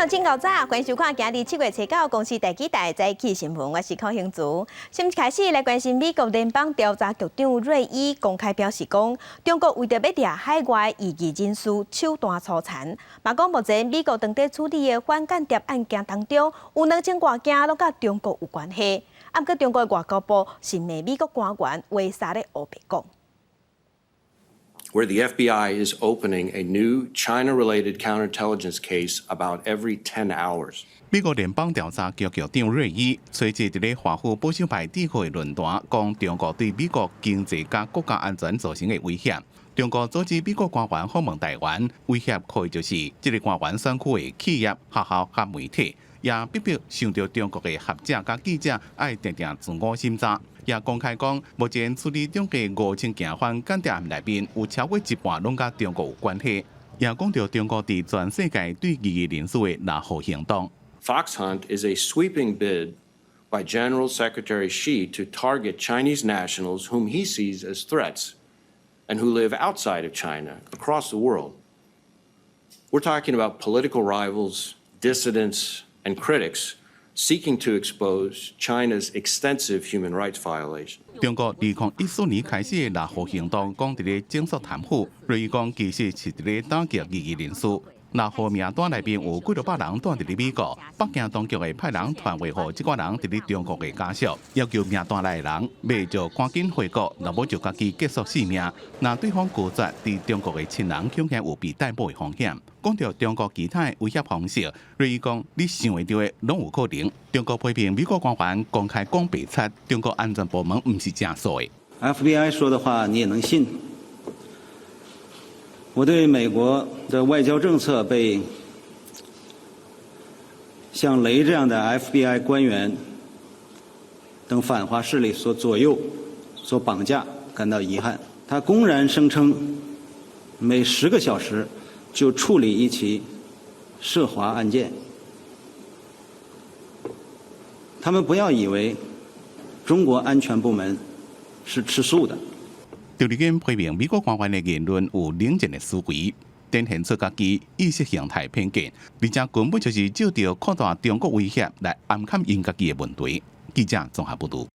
向真够早，欢迎收看今日7月7号公司第几台早起新闻，我是邝兴竹。先开始来关心美国联邦调查局长瑞伊公开表示讲，中国为着要抓海外异议人士手段粗残，嘛讲目前美国当地处理的反间谍案件当中，有2000多件拢甲中国有关系。啊，不过中国的外交部是骂美国官员为啥咧黑白讲。 where the FBI is opening a new China-related counterintelligence case about every 10 hours. 美国联邦调查局局长瑞伊随即伫咧华府保守派智慧论坛，讲中国对美国经济甲国家安全造成的威胁。中国阻止美国官员访问台湾，威胁可以就是这个官员选区的企业、学校甲媒体，也逼迫想到中国的学者甲记者爱定定自我审查。 也公开讲，目前处理中国5000件反间谍案内面，有超过一半拢甲中国有关系。也讲到中国伫全世界对异议人士的拿护行动。Fox Hunt is a sweeping bid by General Secretary Xi to target Chinese nationals whom he sees as threats and who live outside of China across the world. We're talking about political rivals, dissidents, and critics. Seeking to expose China's extensive human rights violations. 中国2014年开始的拿护行动，讲伫咧整肃贪腐，瑞伊讲其实是伫咧打击异议人士。拿护名单内面有几多百人住伫咧美国，北京当局会派人传话予即个人伫咧中国的家属，要求名单内的人要就赶紧回国，若无就家己结束性命。若对方拒绝，伫中国的亲人恐吓有被逮捕的风险。 讲到中国其他威胁方式，瑞伊讲你想会到的拢有可能。中国批评美国官员公开讲白贼，中国安全部门唔是正说的。FBI 说的话你也能信？我对美国的外交政策被像雷这样的 FBI 官员等反华势力所左右、所绑架，感到遗憾。他公然声称每10个小时 就处理一起涉华案件，他们不要以为中国安全部门是吃素的。赵立坚批评美国官员的言论有冷静的思维，展现出家己意识形态偏见，而且根本就是照着扩大中国威胁来暗砍因家己的问题。记者综合报道。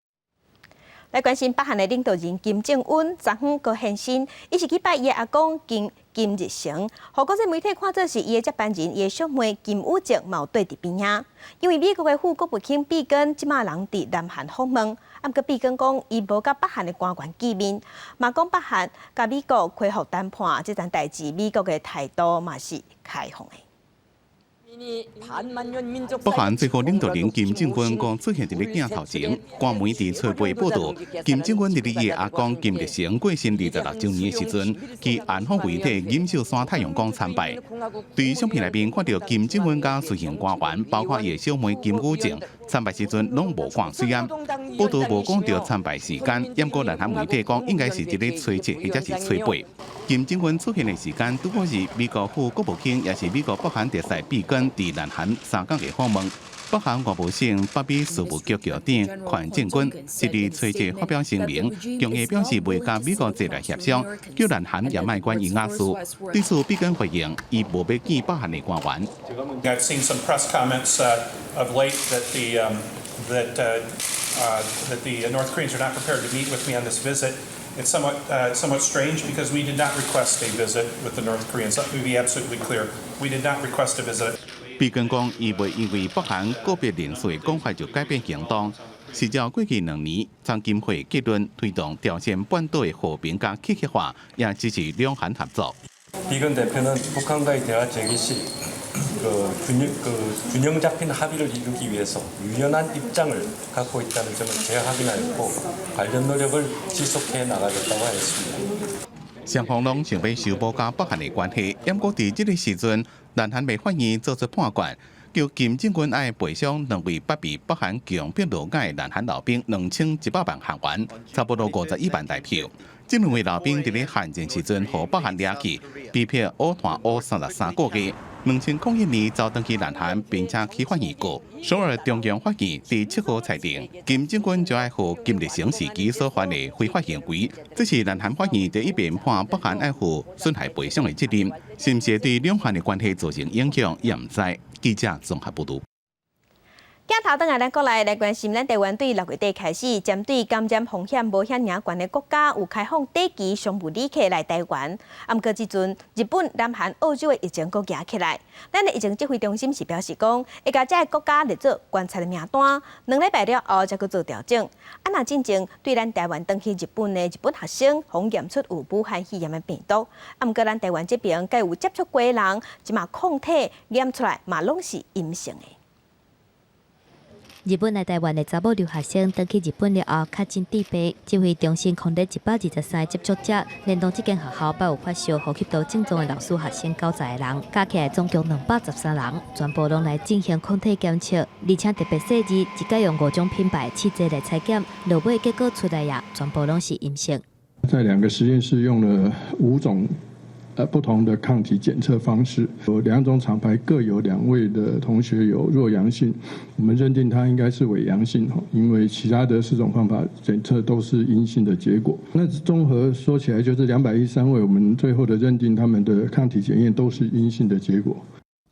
来关心北韩的领导人金正恩昨昏个现身，伊是去拜伊的阿公金日成，互国际媒体看做是伊的接班人，伊的小妹金宇正嘛对伫边仔。因为美国的副国务卿毕根即马人伫南韩访问，啊，过毕根讲伊无甲北韩的官员见面，嘛讲北韩甲美国恢复谈判这件代志，美国的态度嘛是开放的。 北韩最高领导人金正恩刚出现伫咧镜头前，官媒伫吹背报道，金正恩伫咧伊阿公金日成过身26周年的时阵，去安徽遗体锦绣山太阳宫参拜。对相片内面看到金正恩甲随行官员，包括伊的小妹金宇正，参拜时阵拢无看水眼。报道无讲到参拜时间，不过南韩媒体讲应该是伫咧吹切或者是吹背。金正恩出现的时间，拄好是美国副国务卿，也是美国北韩特使毕根 伫南韩3天的访问，北韩外务省北美事务局局长权正軍即日吹切發表聲明，強烈表示未甲美國坐來協商，叫南韓也莫管伊亞事。對此，畢根回應，伊無要見北韓的官員。I've seen some press comments of late that the North Koreans are not prepared to meet with me on this visit. It's somewhat strange because we did not request a visit with the North Koreans. Let me be absolutely clear. We did not request a visit. 畢根講，伊未因為北韓個別人士的講法就改變行動。是照過去2年，張金會結論推動朝鮮半島的和平加契合化，也支持兩韓合作。 비건 대표는 북한과의 대화 재개 시 균형 잡힌 합의를 이루기 위해서 유연한 입장을 갖고 있다는 점을 재확인하였고 관련 노력을 지속해 나가겠다고 하였습니다. 双方拢想要修补甲北韓的關係，不過伫這個時陣，南韓未願意做出判決，叫金正恩愛賠償2位不被北韓強迫勞改的南韓老兵2100萬韓元，差不多51萬台票。這2位老兵伫咧韓戰時陣，互北韓掠去，被迫烏團烏33個月。2001年遭登去南韓，並且起法院告。首爾中央法院第7號裁定，金正恩就愛負金日成時期所犯的非法行為。這是南韓法院第一遍判北韓愛負損害賠償的責任，是毋是對兩韓的關係造成影響，也唔知。记者综合报道。镜头等下，咱国来关心，咱台湾对6月底开始，针对感染风险无遐尔悬的国家，有开放短期商务旅客来台湾。毋过即阵，日本、南韩、澳洲的疫情阁举起来。咱的疫情指挥中心是表示讲，会将这个国家列做观察的名单，2礼拜了后才阁做调整。若真正对咱台湾登去日本的日本学生，检验出有武汉肺炎的病毒。毋过咱台湾这边，甲有接触过的人，即马抗体验出来嘛，拢是阴性的。日本来台湾的查某留学生登去日本了后，确诊致病。指挥中心控制123接触者，连同这间学校把有发烧、呼吸道症状的老师学生90个人，加起来总共213人，全部拢来进行抗体检测，而且特别细致，一概用5种品牌试剂来采检，落尾结果出来呀，全部拢是阴性。在2个实验室用了5种。不同的抗体检测方式，有2种厂牌各有2位的同学有弱阳性，我们认定他应该是伪阳性，因为其他的4种方法检测都是阴性的结果。那综合说起来，就是213位，我们最后的认定他们的抗体检验都是阴性的结果。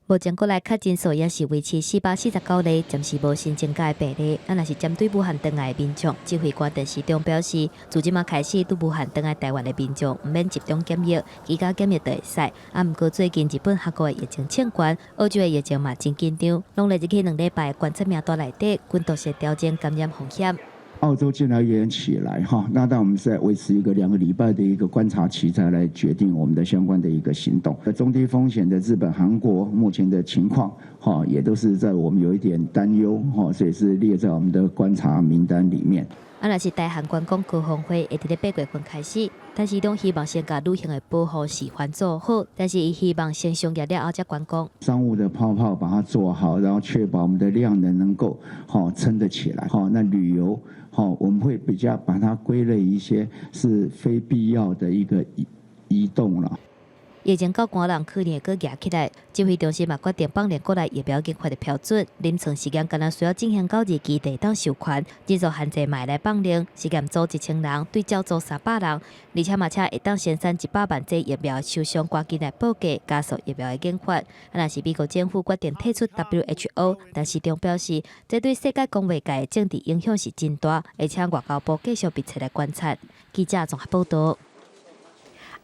目前国内确诊数也是维持449例，暂时无新增加的病例。若是针对武汉登来的民众，指挥官陈时中表示，自即马开始，对武汉登来台湾的民众唔免集中检疫，居家检疫就会使。毋过最近日本、韩国的疫情欠悬，澳洲的疫情嘛真紧张，拢来入去2礼拜的观测名单内底，均都是调整感染风险。澳洲进来也起来哈，那但我们是在维持一个2个礼拜的一个观察期，才来决定我们的相关的一个行动。中低风险的日本、韩国目前的情况哈，也都是在我们有一点担忧哈，所以是列在我们的观察名单里面。若是台韩观光高峰会会伫8月份开始，但是都希望先把旅行的保护示范做好，但是伊希望先商业了后再观光。商务的泡泡把它做好，然后确保我们的量能够撑得起来。那旅游我们会比较把它归类一些是非必要的一个移动了。疫情到寒人去年阁举起来，指挥中心嘛决定放宽国内疫苗研发的标准，临床实验敢若需要进行到日期才当授权，人数限制嘛来放零，实验组1000人，对照组300人，而且嘛会当生产100万剂疫苗，受伤赶紧来报价，加速疫苗的研发。若是美国政府决定退出 WHO， 但是中表示，这对世界公卫界的政治影响是真大，而且外交部继续密切来观察。记者综合报道。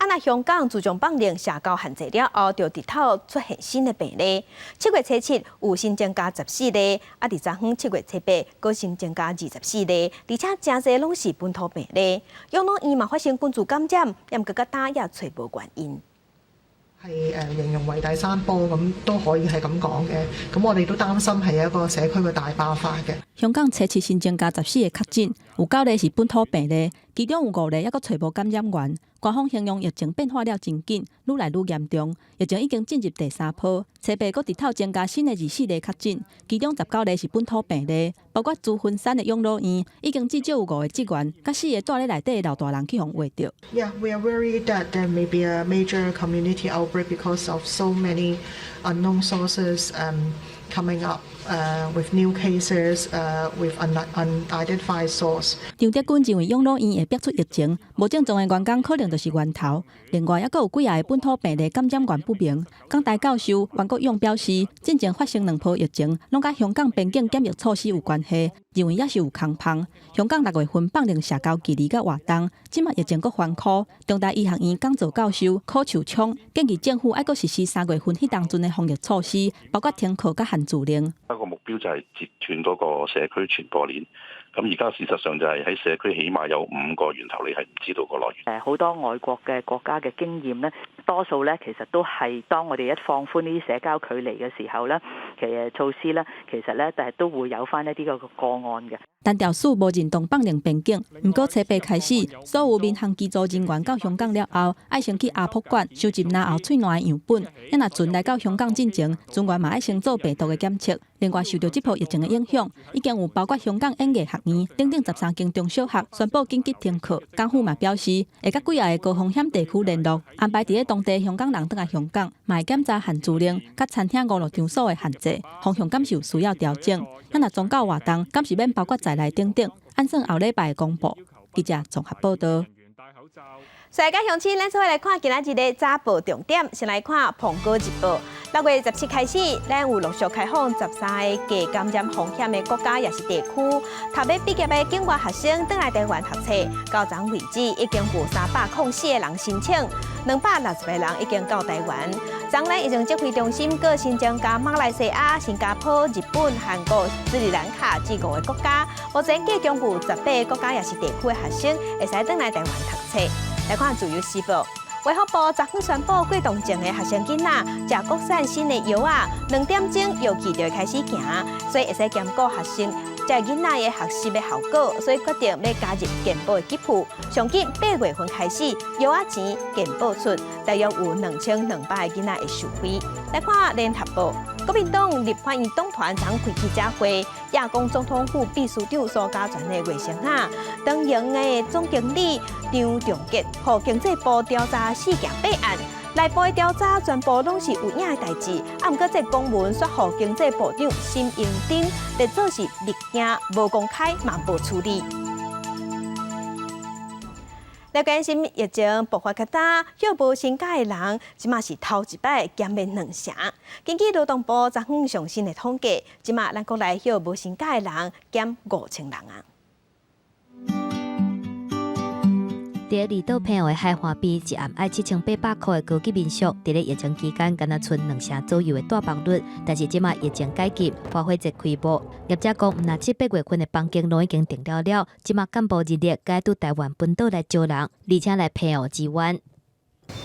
那香港自从放零社交限制了后，就日头出现新的病例。7月初7有新增加14例，第昨昏7月初8佫新增加24例，而且真侪拢是本土病例。养老院嘛发生群组感染，也佫打也找无原因。係形容為第3波咁都可以係咁講嘅，咁我哋都擔心係一個社區嘅大爆發嘅。香港初7新增加14個確診，有9例是本土病例，其中有5例抑佫找無感染源。官方形容疫情變化了真緊，愈來愈嚴重，疫情已經進入第3波。初8佫日頭增加新的24例確診，其中19例是本土病例，包括珠峰山的養老院已經至少有5個職員，甲4個住咧內底的老大人去互劃着。Yeah, we are worried that there may be a major community outbreak because of so many unknown sources coming up with new cases with unidentified source. 张德军認為養老院會逼出疫情，無症狀的員工可能就是源頭。另外，抑佫有幾個本土病例感染源不明。港大教授袁國勇表示，之前發生2波疫情，攏甲香港邊境檢疫措施有關係，認為也是有空碰。香港6月份放零社交距離甲活動，即馬疫情佫反箍。中大醫學院講座教授柯樹聰建議政府還佫實施3月份迄當陣的防疫措施，包括停課甲限聚令。一個目標就係截斷嗰個社區傳播鏈。咁而家事實上就係喺社區起碼有5個源頭，你係唔知道個來源。好多外國嘅國家嘅經驗咧，多數咧其實都係當我哋一放寬呢啲社交距離嘅時候咧，其實措施咧其實咧都會有翻一啲個案嘅。單條署無認同放零邊境，不過初8開始，所有民航機組人員到香港了後，愛先去亞博館收集拿後喙瘰的樣本，若準來到香港進前，人員嘛愛先做病毒的檢測。另外，受到這波疫情的影響，已經有包括香港演藝學院等13間中小學宣布緊急停課。港府嘛表示，會甲幾個高風險地區聯絡，安排佇當地香港人轉來香港，嘛會檢查限聚令，甲餐廳5路場所的限制，方向敢是有需要調整。若宗教活動，敢是免包括在內等等，按算後禮拜公布。記者綜合報道。世界乡亲，咱做伙来看今仔日的早报重点。先来看澎湖日报。6月17开始，咱有陆续开放13个低感染风险的国家也是地区，读要毕业的境外学生返来台湾读册。到昨为止，已经有304个人申请，260个人已经到台湾。昨咱疫情指挥中心搁新增加马来西亚、新加坡、日本、韩国、斯里兰卡这5个国家，目前计共有18个国家也是地区的学生会使返来台湾读册。来看自由时报。卫福部昨昏宣布，过动症的学生囡仔食国产新的药啊，2点钟药剂就会开始行，所以会使兼顾学生这囡仔的学习的效果，所以决定要加入健保的给付。上紧8月份开始，药啊钱健保出，大约有2200个囡仔会受惠。来看联合报。国民党立法院党团昨开记者会，亚公总统府秘书长苏家全的卫生啊，党营的总经理张仲杰，和经济部调查4件弊案，内部的调查全部拢是有影的代志，啊，毋过这公文说予经济部长沈荣津，列做是立件无公开，嘛无处理。来关心疫情爆发较早，许无身假的人，即马是头一摆减免2成。根据劳动部昨昏上新的统计，即马咱国内许无身假的人减5000人啊。伫离岛澎湖的海华比，一暗爱7800块的高级民宿，伫咧疫情期间，敢若剩2成左右的大房率。但是即马疫情解禁，花卉节开幕，业者讲，毋那7、8月份的房间拢已经订了，即马干部热烈该到台湾本岛来招人，而且来澎湖支援。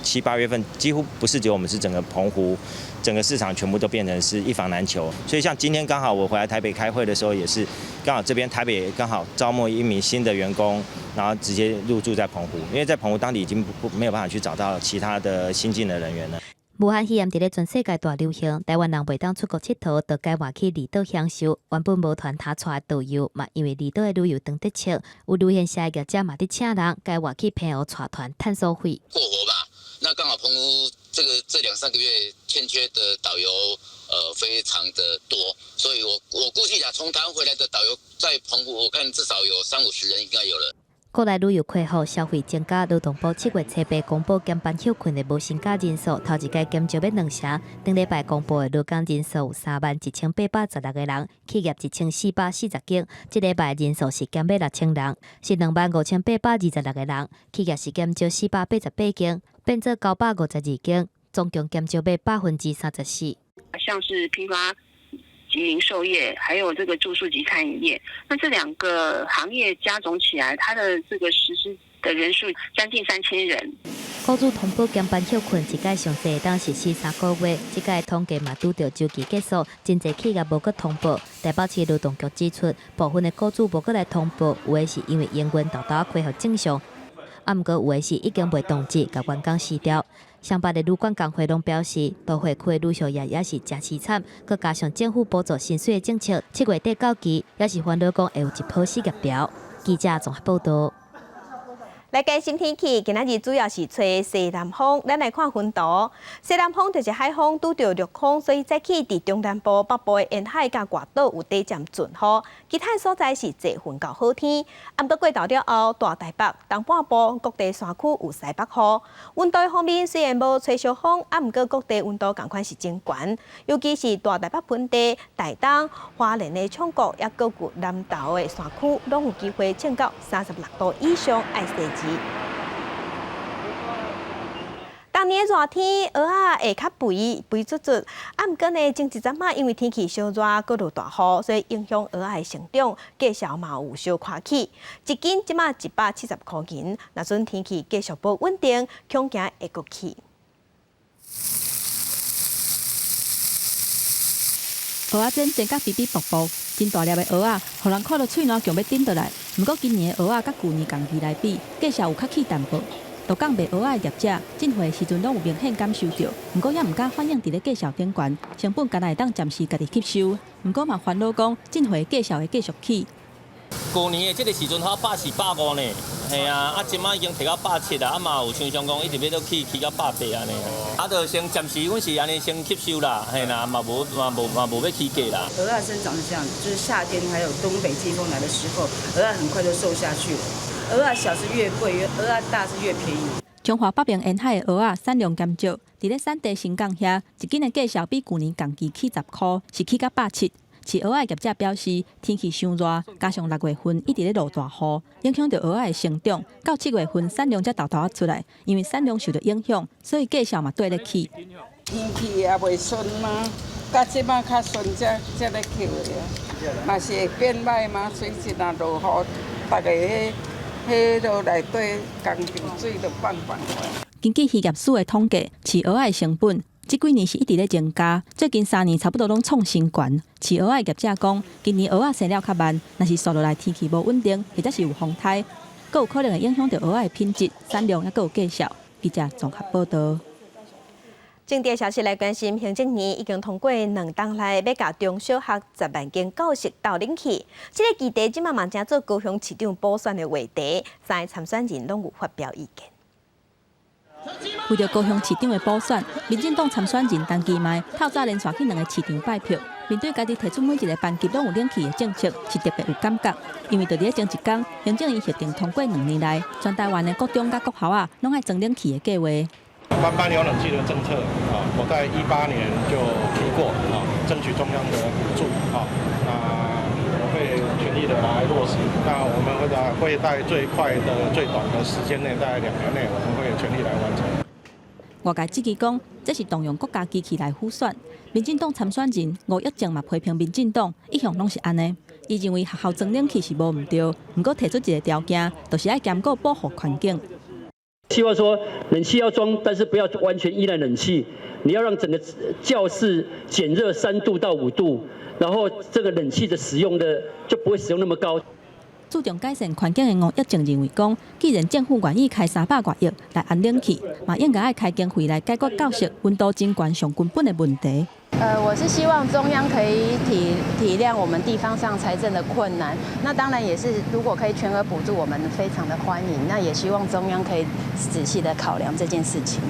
7、8月份几乎不是只有我们，是整个澎湖。整个市场全部都变成是一房难求，所以像今天刚好我回来台北开会的时候，也是刚好这边台北刚好招募1名新的员工，然后直接入住在澎湖，因为在澎湖当地已经没有办法去找到其他的新进的人员了。武汉肺炎伫咧全世界大流行，台湾人袂当出国佚佗，就该换去离岛享受。原本无团他带导游嘛，因为离岛的旅游长得切，有旅行社业者嘛伫请人，该换去澎湖带团探索费。过活吧，那刚好澎湖这2、3个月欠缺的导游非常的多，所以我估计从台湾回来的导游在澎湖，我看至少有30-50人应该有了。国内旅游开放，消费增加。劳动部7月7日公布减班休困的无薪假人数，头一届减少要2成。顶礼拜公布的劳工人数有31816个人，企业1440间。这礼拜人数是减少6000人，是25826个人，企业是减少488间，变做952间，总共减少要34%。像是批发及零售业，还有这个住宿及餐饮业，那这2个行业加总起来，它的这个实施的人数将近3000人。雇主通报减班休困一届上侪当实施3个月，这届统计嘛拄到周期结束，真侪企业无搁通报。台北市劳动局指出，部分的雇主无搁来通报，有的是因为营运豆恢复正常，啊毋过有的是已经未动志，甲员工辞掉。上班的旅馆工会拢表示，都会区的旅宿业也是真凄惨，佮加上政府补助薪水的政策，7月底到期，也是烦恼讲会有一波失业潮。记者综合报道。来关心天气，今仔日主要是吹西南风，咱来看云图。西南风就是海风拄到陆空，所以早起伫中南部、北部的沿海甲外岛有短暂阵雨，其他所在是侪云到好天。暗晡过头了后，大台北、东半部各地山区有西北风。温度方面虽然无吹小风，啊，毋过各地温度同款是真悬，尤其是大台北盆地、台东、花莲的昌谷，也各有南投的山区，拢有机会升到36度以上，爱细致。当年热天，蚵仔会较肥足足，啊，毋过呢，前一阵仔因为天气小热，搁落大雨，所以影响蚵仔的成长，价格嘛有小看起。一斤即马170块钱，若阵天气继续无稳定，恐惊会过起。蚵仔煎煎甲比比薄薄，真大粒的蚵仔，互人看到喙暖强要顶倒来。不过今年的蚵仔甲旧年同期来比，价格有较起淡薄。都讲卖蚵仔的业者，进货时阵拢有明显感受到，不过也唔敢反映伫咧价格顶悬，成本敢若会当暂时家己吸收。不过嘛烦恼讲，进货价格会继续起。旧年的这个时阵好140、150呢，系啊，即摆已经提到170啊，嘛有像讲一直要都起到180安尼。啊，就先暂时阮是安尼先吸收啦，嘿啦，嘛无要起价啦。蚵仔生长是这样，就是夏天还有东北季风来的时候，蚵仔很快就瘦下去了。蚵仔小是越贵，蚵仔大是越便宜。中华北平沿海的蚵仔产量减少，伫咧产地新港遐，一斤的价销比去年同期起10块，是起到170。饲蚵仔业者表示，天气伤热，加上6月份一直咧落大雨，影响到蚵仔的生长。到7月份产量才豆豆出来，因为产量受到影响，所以价销嘛对咧起。天气也袂顺嘛，到即摆较顺才咧扣的，嘛是会变歹嘛，水一若落雨，大家迄落内底工程水就放放话。根据渔业署的统计，饲蚵仔的成本。这几年是一直咧增加，最近3年差不多拢创新高。饲蚵仔业者讲，今年蚵仔生了较慢，若是续落来天气无稳定，或者是有风台，佫有可能会影响到蚵仔的品质、产量，也佫有价销。记者综合报道。政治消息来关心，行政院已经通过2档内要甲中小学10万间教室导冷气。这个议题即马嘛正做高雄市长补选的话题，3个参选人拢有发表意见。为着高雄市长的补选，民进党参选人陈其迈透早连续去2个市场拜票。面对家己提出每一个班级拢有冷气的政策，是特别有感觉。因为就伫前一天，行政院核定通过2年来，全台湾的国中甲国校啊，拢爱装冷气的计划。班有冷气的政策啊，我在18年就提过啊，争取中央的补助啊，那我会全力的来落实。那我们会在最快的、最短的时间内，大概2年内，我们会全力来完成。外界质疑讲，这是动用国家机器来辅选。民进党参选人吴益政嘛批评民进党一向拢是安尼。伊认为学校装冷气是无唔对，不过提出一个条件，就是要兼顾保护环境。希望说冷气要装，但是不要完全依赖冷气，你要让整个教室减热3度到5度，然后这个冷气的使用的就不会使用那么高。注重改善环境的吴益政认为讲，既然政府愿意开300多亿来安冷气，嘛应该爱开经费来解决教室温度真悬上根本的问题。我是希望中央可以体谅我们地方上财政的困难，那当然也是如果可以全额补助，我们非常的欢迎。那也希望中央可以仔细的考量这件事情。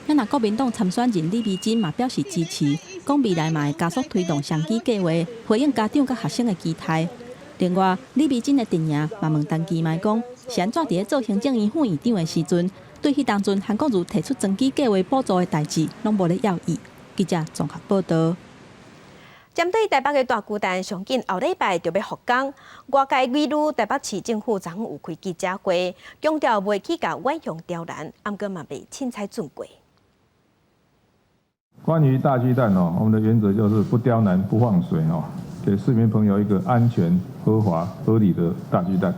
那国民党参选人李美珍嘛表示支持，讲未来嘛会加速推动双机计划，回应家长甲学生的期待。另外，李美珍的阵营嘛问陈其迈讲，是安怎伫咧做行政院副院长的时阵，对迄当阵韩国瑜提出增机计划补助的代志，拢无咧要意。记者综合报道。针对台北的大巨蛋，上紧后礼拜就要复工。外界围炉台北市政府昨昏有开记者会，强调袂去甲远雄刁难，毋过嘛被凊彩准过。关于大巨蛋哦，我们的原则就是不刁难、不放水哦，给市民朋友一个安全、合法、合理的大巨蛋。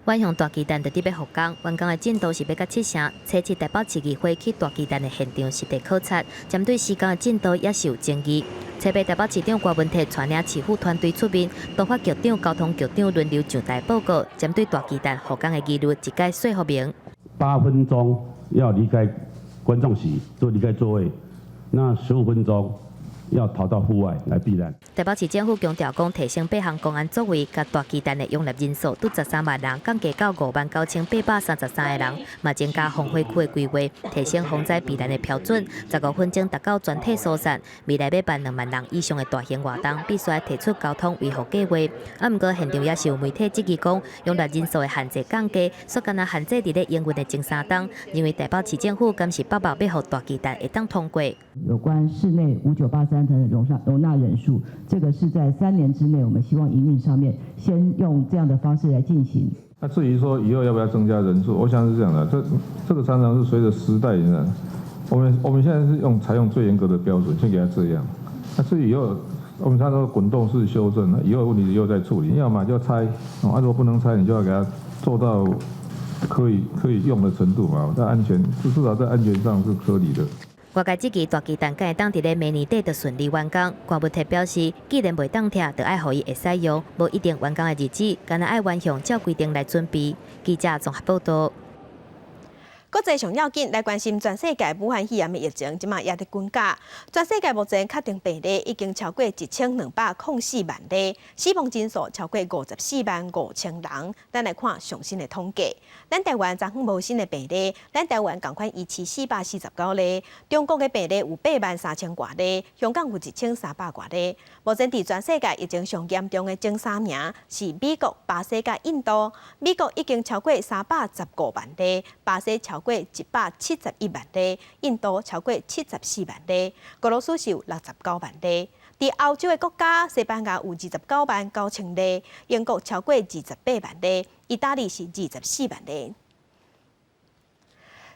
远雄大巨蛋就伫要复工，完工的进度是要甲7成，初次台北市议会去大巨蛋的现场实地考察，针对施工的进度也是有争议。采备台北市长郭文泰带领市府团队出面，都发局长、交通局长轮流上台报告，针对大巨蛋复工的疑虑一概说明。8分钟要离开观众席，就离开座位，那15分钟要逃到户外来避难。台北市政府强调讲，提升8项公安作为，甲大巨蛋的容纳人数拄13万人，降低到59833个人，嘛增加防火区的规划，提升防灾避难的标准。15分钟达到全体疏散，未来要办2万人以上的大型活动，必须要提出交通维护计划。毋过现场也是有媒体质疑讲，容纳人数的限制降低，所干那限制伫咧营运的前3档，认为台北市政府敢是把握要互大巨蛋会当通过。有关室内5983的容纳人数，这个是在3年之内，我们希望营运上面先用这样的方式来进行。那至于说以后要不要增加人数，我想是这样的，这个常常是随着时代的，我们现在是采用最严格的标准，先给它这样。那至于以后，我们常常滚动式修正，以后问题以后再处理，要么就拆，如果不能拆，你就要给它做到可以用的程度嘛，在安全至少在安全上是合理的。外界质疑大巨蛋敢会当伫咧明年底就顺利完工，郭文泰表示，既然袂当拆，就爱予伊会使用，无一定完工的日子，敢若爱完向照规定来准备。记者综合报道。国际上要紧来关心全世界武汉肺炎的疫情，即马也伫增加。全世界目前确定病例已经超过1204万例，死亡人数超过545000人。咱来看上新的统计，咱台湾昨昏无新的病例，咱台湾共款17449例，中国的病例有83000多例，香港有1300多例。目前伫全世界疫情上严重的前3名是美国、巴西甲印度。美国已经超过315万例，巴西超超过171万例，印度超过74万例，俄罗斯是有69万例。伫欧洲的国家，西班牙有29万9千例，英国超过28万例，意大利是24万例。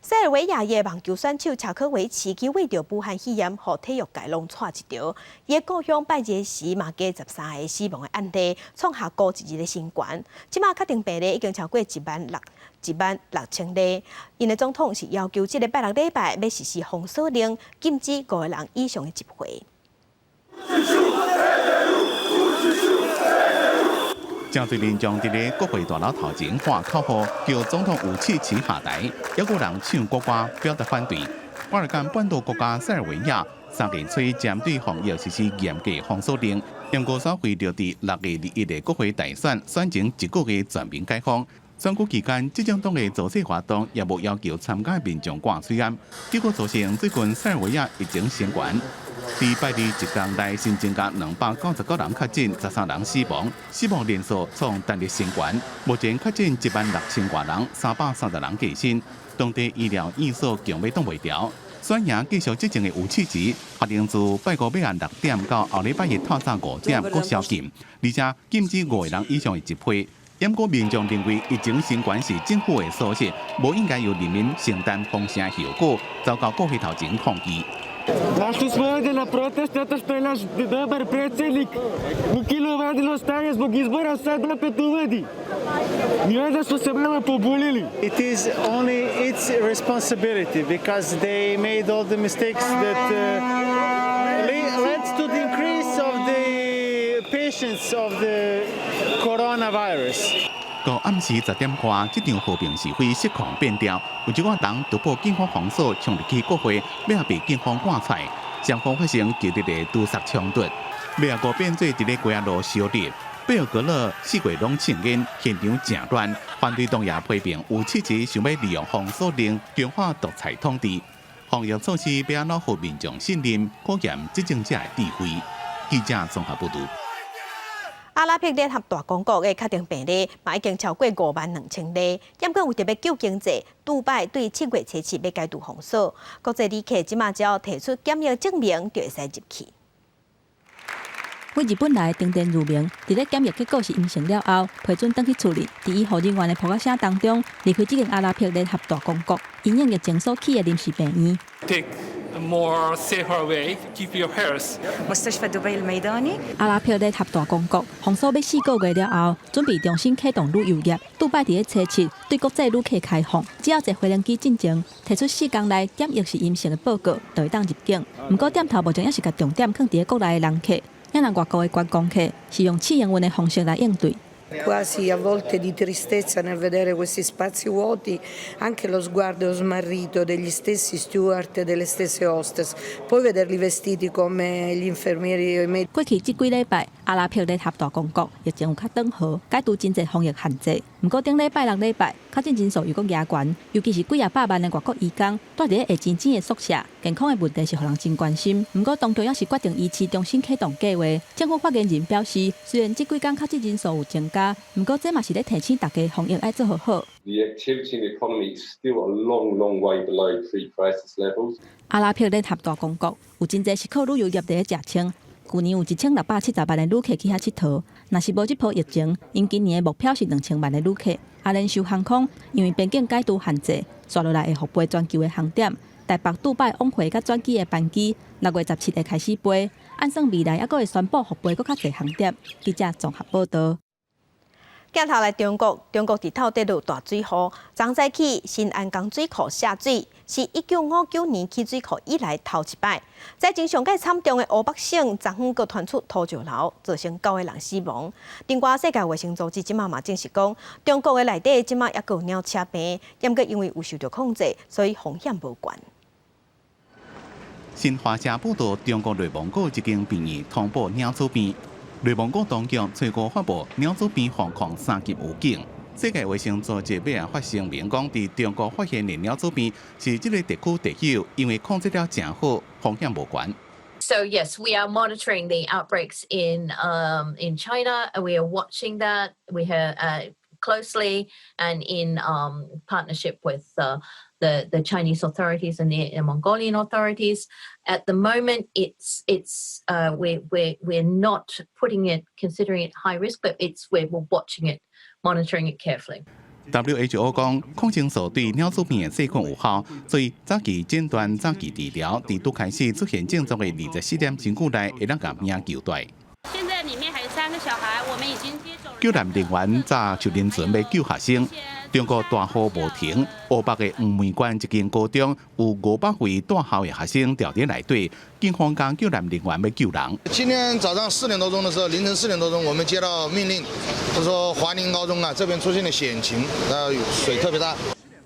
塞尔维亚的网球选手乔科维奇，佢为着武汉肺炎，和体育界拢错一条。伊的故乡拜日时嘛，加13个死亡的案例，创下高一日的新高。即马确定病例已经超过16000例。因的总统是要求这个拜六礼拜要实施封锁令，禁止5个人以上的集会。真侪人将伫咧国会大楼头前挂口号，叫总统武契奇下台，还有人唱国歌表达反对。巴尔干半岛国家塞尔维亚3月初针对防疫实施严格封锁令，英国选会着伫6月21日国会大选选前1个月全面解封。选举期间，执政党的造势活动也无要求参加民众挂水烟，结果造成最近塞尔维亚疫情升悬。伫拜日一天内新增加299人确诊，13人死亡，死亡人数创单日新高。目前确诊16000多人，330人过身，当地医疗院所强要挡袂牢。选赢继续执政的武契奇，决定自拜五晚6点到后礼拜日透早5点搁宵禁，而且禁止5个人以上的集会。不过民众认为疫情新冠是政府的疏失，无应该由人民承担风险后果，遭到国会头前抗议。Našu svoje na protest zato što je naš dobar predsjednik ukinuo vanredno stanje zbog izbora, sad opet uvodi. I onda su se malo pobunili. It is only its responsibility because they made all the mistakes that led to the increase of the patients of the coronavirus. 到暗时10点外，这场和平示威失控变调，有一个人突破警方封锁，冲入去国会，要被警方赶出来，双方发生激烈的屠杀冲突。尾5变做伫咧街路烧热，贝尔格勒4月拢庆烟，现场正乱。反对党也批评武契奇想要利用封锁令强化独裁统治。防疫措施要安怎互民众信任，考验执政者的智慧。记者综合报道。阿拉伯联合大公国的确定病例嘛已经超过52000例，因为为特别救经济，杜拜对7月初7要解除封锁，国际旅客即马只要提出检疫证明就会使入去。为日本来定点入名，伫咧检疫结果是阴性了后，批准登去处理。伫医护人员的呼叫声当中，离开这个阿拉伯联合大公国因应疫情所起的临时病院。Take a more safer way, keep your health. مستشفى دبي الميداني 阿拉伯联合大公国封锁要4个月了后，准备重新启动旅游业。杜拜伫咧初7对国际旅客开放，只要坐飞轮机进前，提出4天内检疫是阴性的报告，就会当入境。不过店头目前也是甲重点放伫咧国内的人客。也让外国的观光客是用试营运的方式来应对。Quasi a volte di tristezza nel vedere questi spazi vuoti, anche lo sguardo smarrito degli stessi steward e delle stesse hostess, poi vederli vestiti come gli infermieri e i medici. 过去这几礼拜，阿拉伯联合大公国疫情有较缓和，解除真侪防疫限制。不过顶礼拜6礼拜，确诊人数又搁压悬，尤其是几啊百万的外国移工住伫咧下真尖的宿舍，健康的问题是互人真关心。不过当局也是决定依次重新启动计划。政府发言人表示，虽然这几天确诊人数有增加，不过这嘛是咧提醒大家防疫要做好好。The activity in the economy is still a long way below pre-crisis levels. 阿拉伯联合大公国有真侪是靠旅游业伫咧食清。去年有1670万的旅客去遐佚佗，若是无这波疫情，因今年的目标是2000万的旅客。阿联酋航空因为边境解除限制，刷落来会复飞全球的航点。台北、杜拜往回甲转机的班机，6月17日开始飞。按算未来还佫会宣布复飞佫较侪航点。记者综合报道。镜头来中国，中国伫透底有大水祸，昨早起新安江水库下水，是1959年起水库以来头一摆。灾情上界惨重的湖北省，昨昏阁传出土石流，造成9个人死亡。另外，世界卫生组织即马嘛证实讲，中国的内底即马也阁有鸟车病，严格因为有受到控制，所以风险无悬。新华社报道，中国内蒙古一间病院通报鸟鼠病。内蒙古当局最高发布鸟鼠病防控3级预警。世界卫生组织尾发声明讲，伫中国发现的鸟鼠病是这个地区特有，因为控制了正好，风险无悬。So yes, we are monitoring the outbreaks in China, and we are watching that. We have closely and in partnership with the Chinese authorities and the Mongolian authorities. At the moment, we're not considering it high risk, but we're watching it, monitoring it carefully. WHO 讲，抗生素对鸟鼠病的细菌有效，所以早期诊断、早期治疗，伫拄开始出现症状的24点钟久内，会当把病救大。现在里面还有3个小孩，我们已经接走了。救援人员早就认准要救学生。中国大雨无停，湖北的黄梅县一间高中有500位大校的学生掉在内底，警方将救援人员要救人。今天早上4点多钟的时候，凌晨4点多钟，我们接到命令，就说华宁高中啊这边出现了险情，水特别大。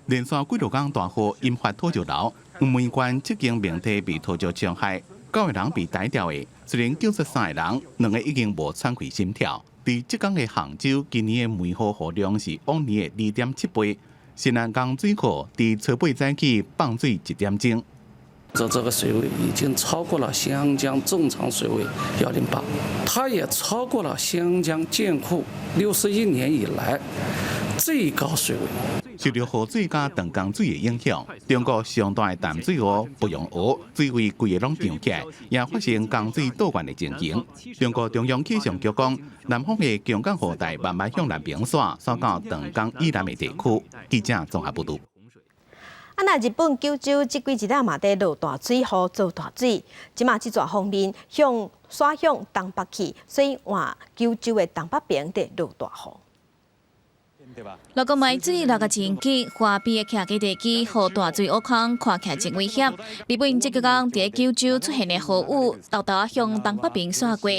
连续几多天大雨引发土石流，黄梅县7间命体被土石伤害，9个人被逮掉的，虽然救出3个人，2个已经无喘气心跳。伫浙江的杭州，今年的梅雨雨量是往年的2.7倍。新南江水库伫初八早起放水1点钟，这个水位已经超过了咸阳江正常水位108，它也超过了咸阳江建库61年以来最高水位。受到雨水加长江水的影响，中国上大的淡水湖、鄱阳湖水位规个拢涨起来，也发生江水倒灌的情形。中国中央气象局讲，南方的强降雨带慢慢向南平线，扫到长江以南的地区。记者综合报道。那日本九州即几日嘛在落大水，雨做大水。即马这座方面刷向东北去，所以换九州的东北边在落大雨。如果买水落个真急，花边的徛基地基和大水恶况看起来真危险。日本这个天在九州出现的雨雨，豆豆向东北边刷过。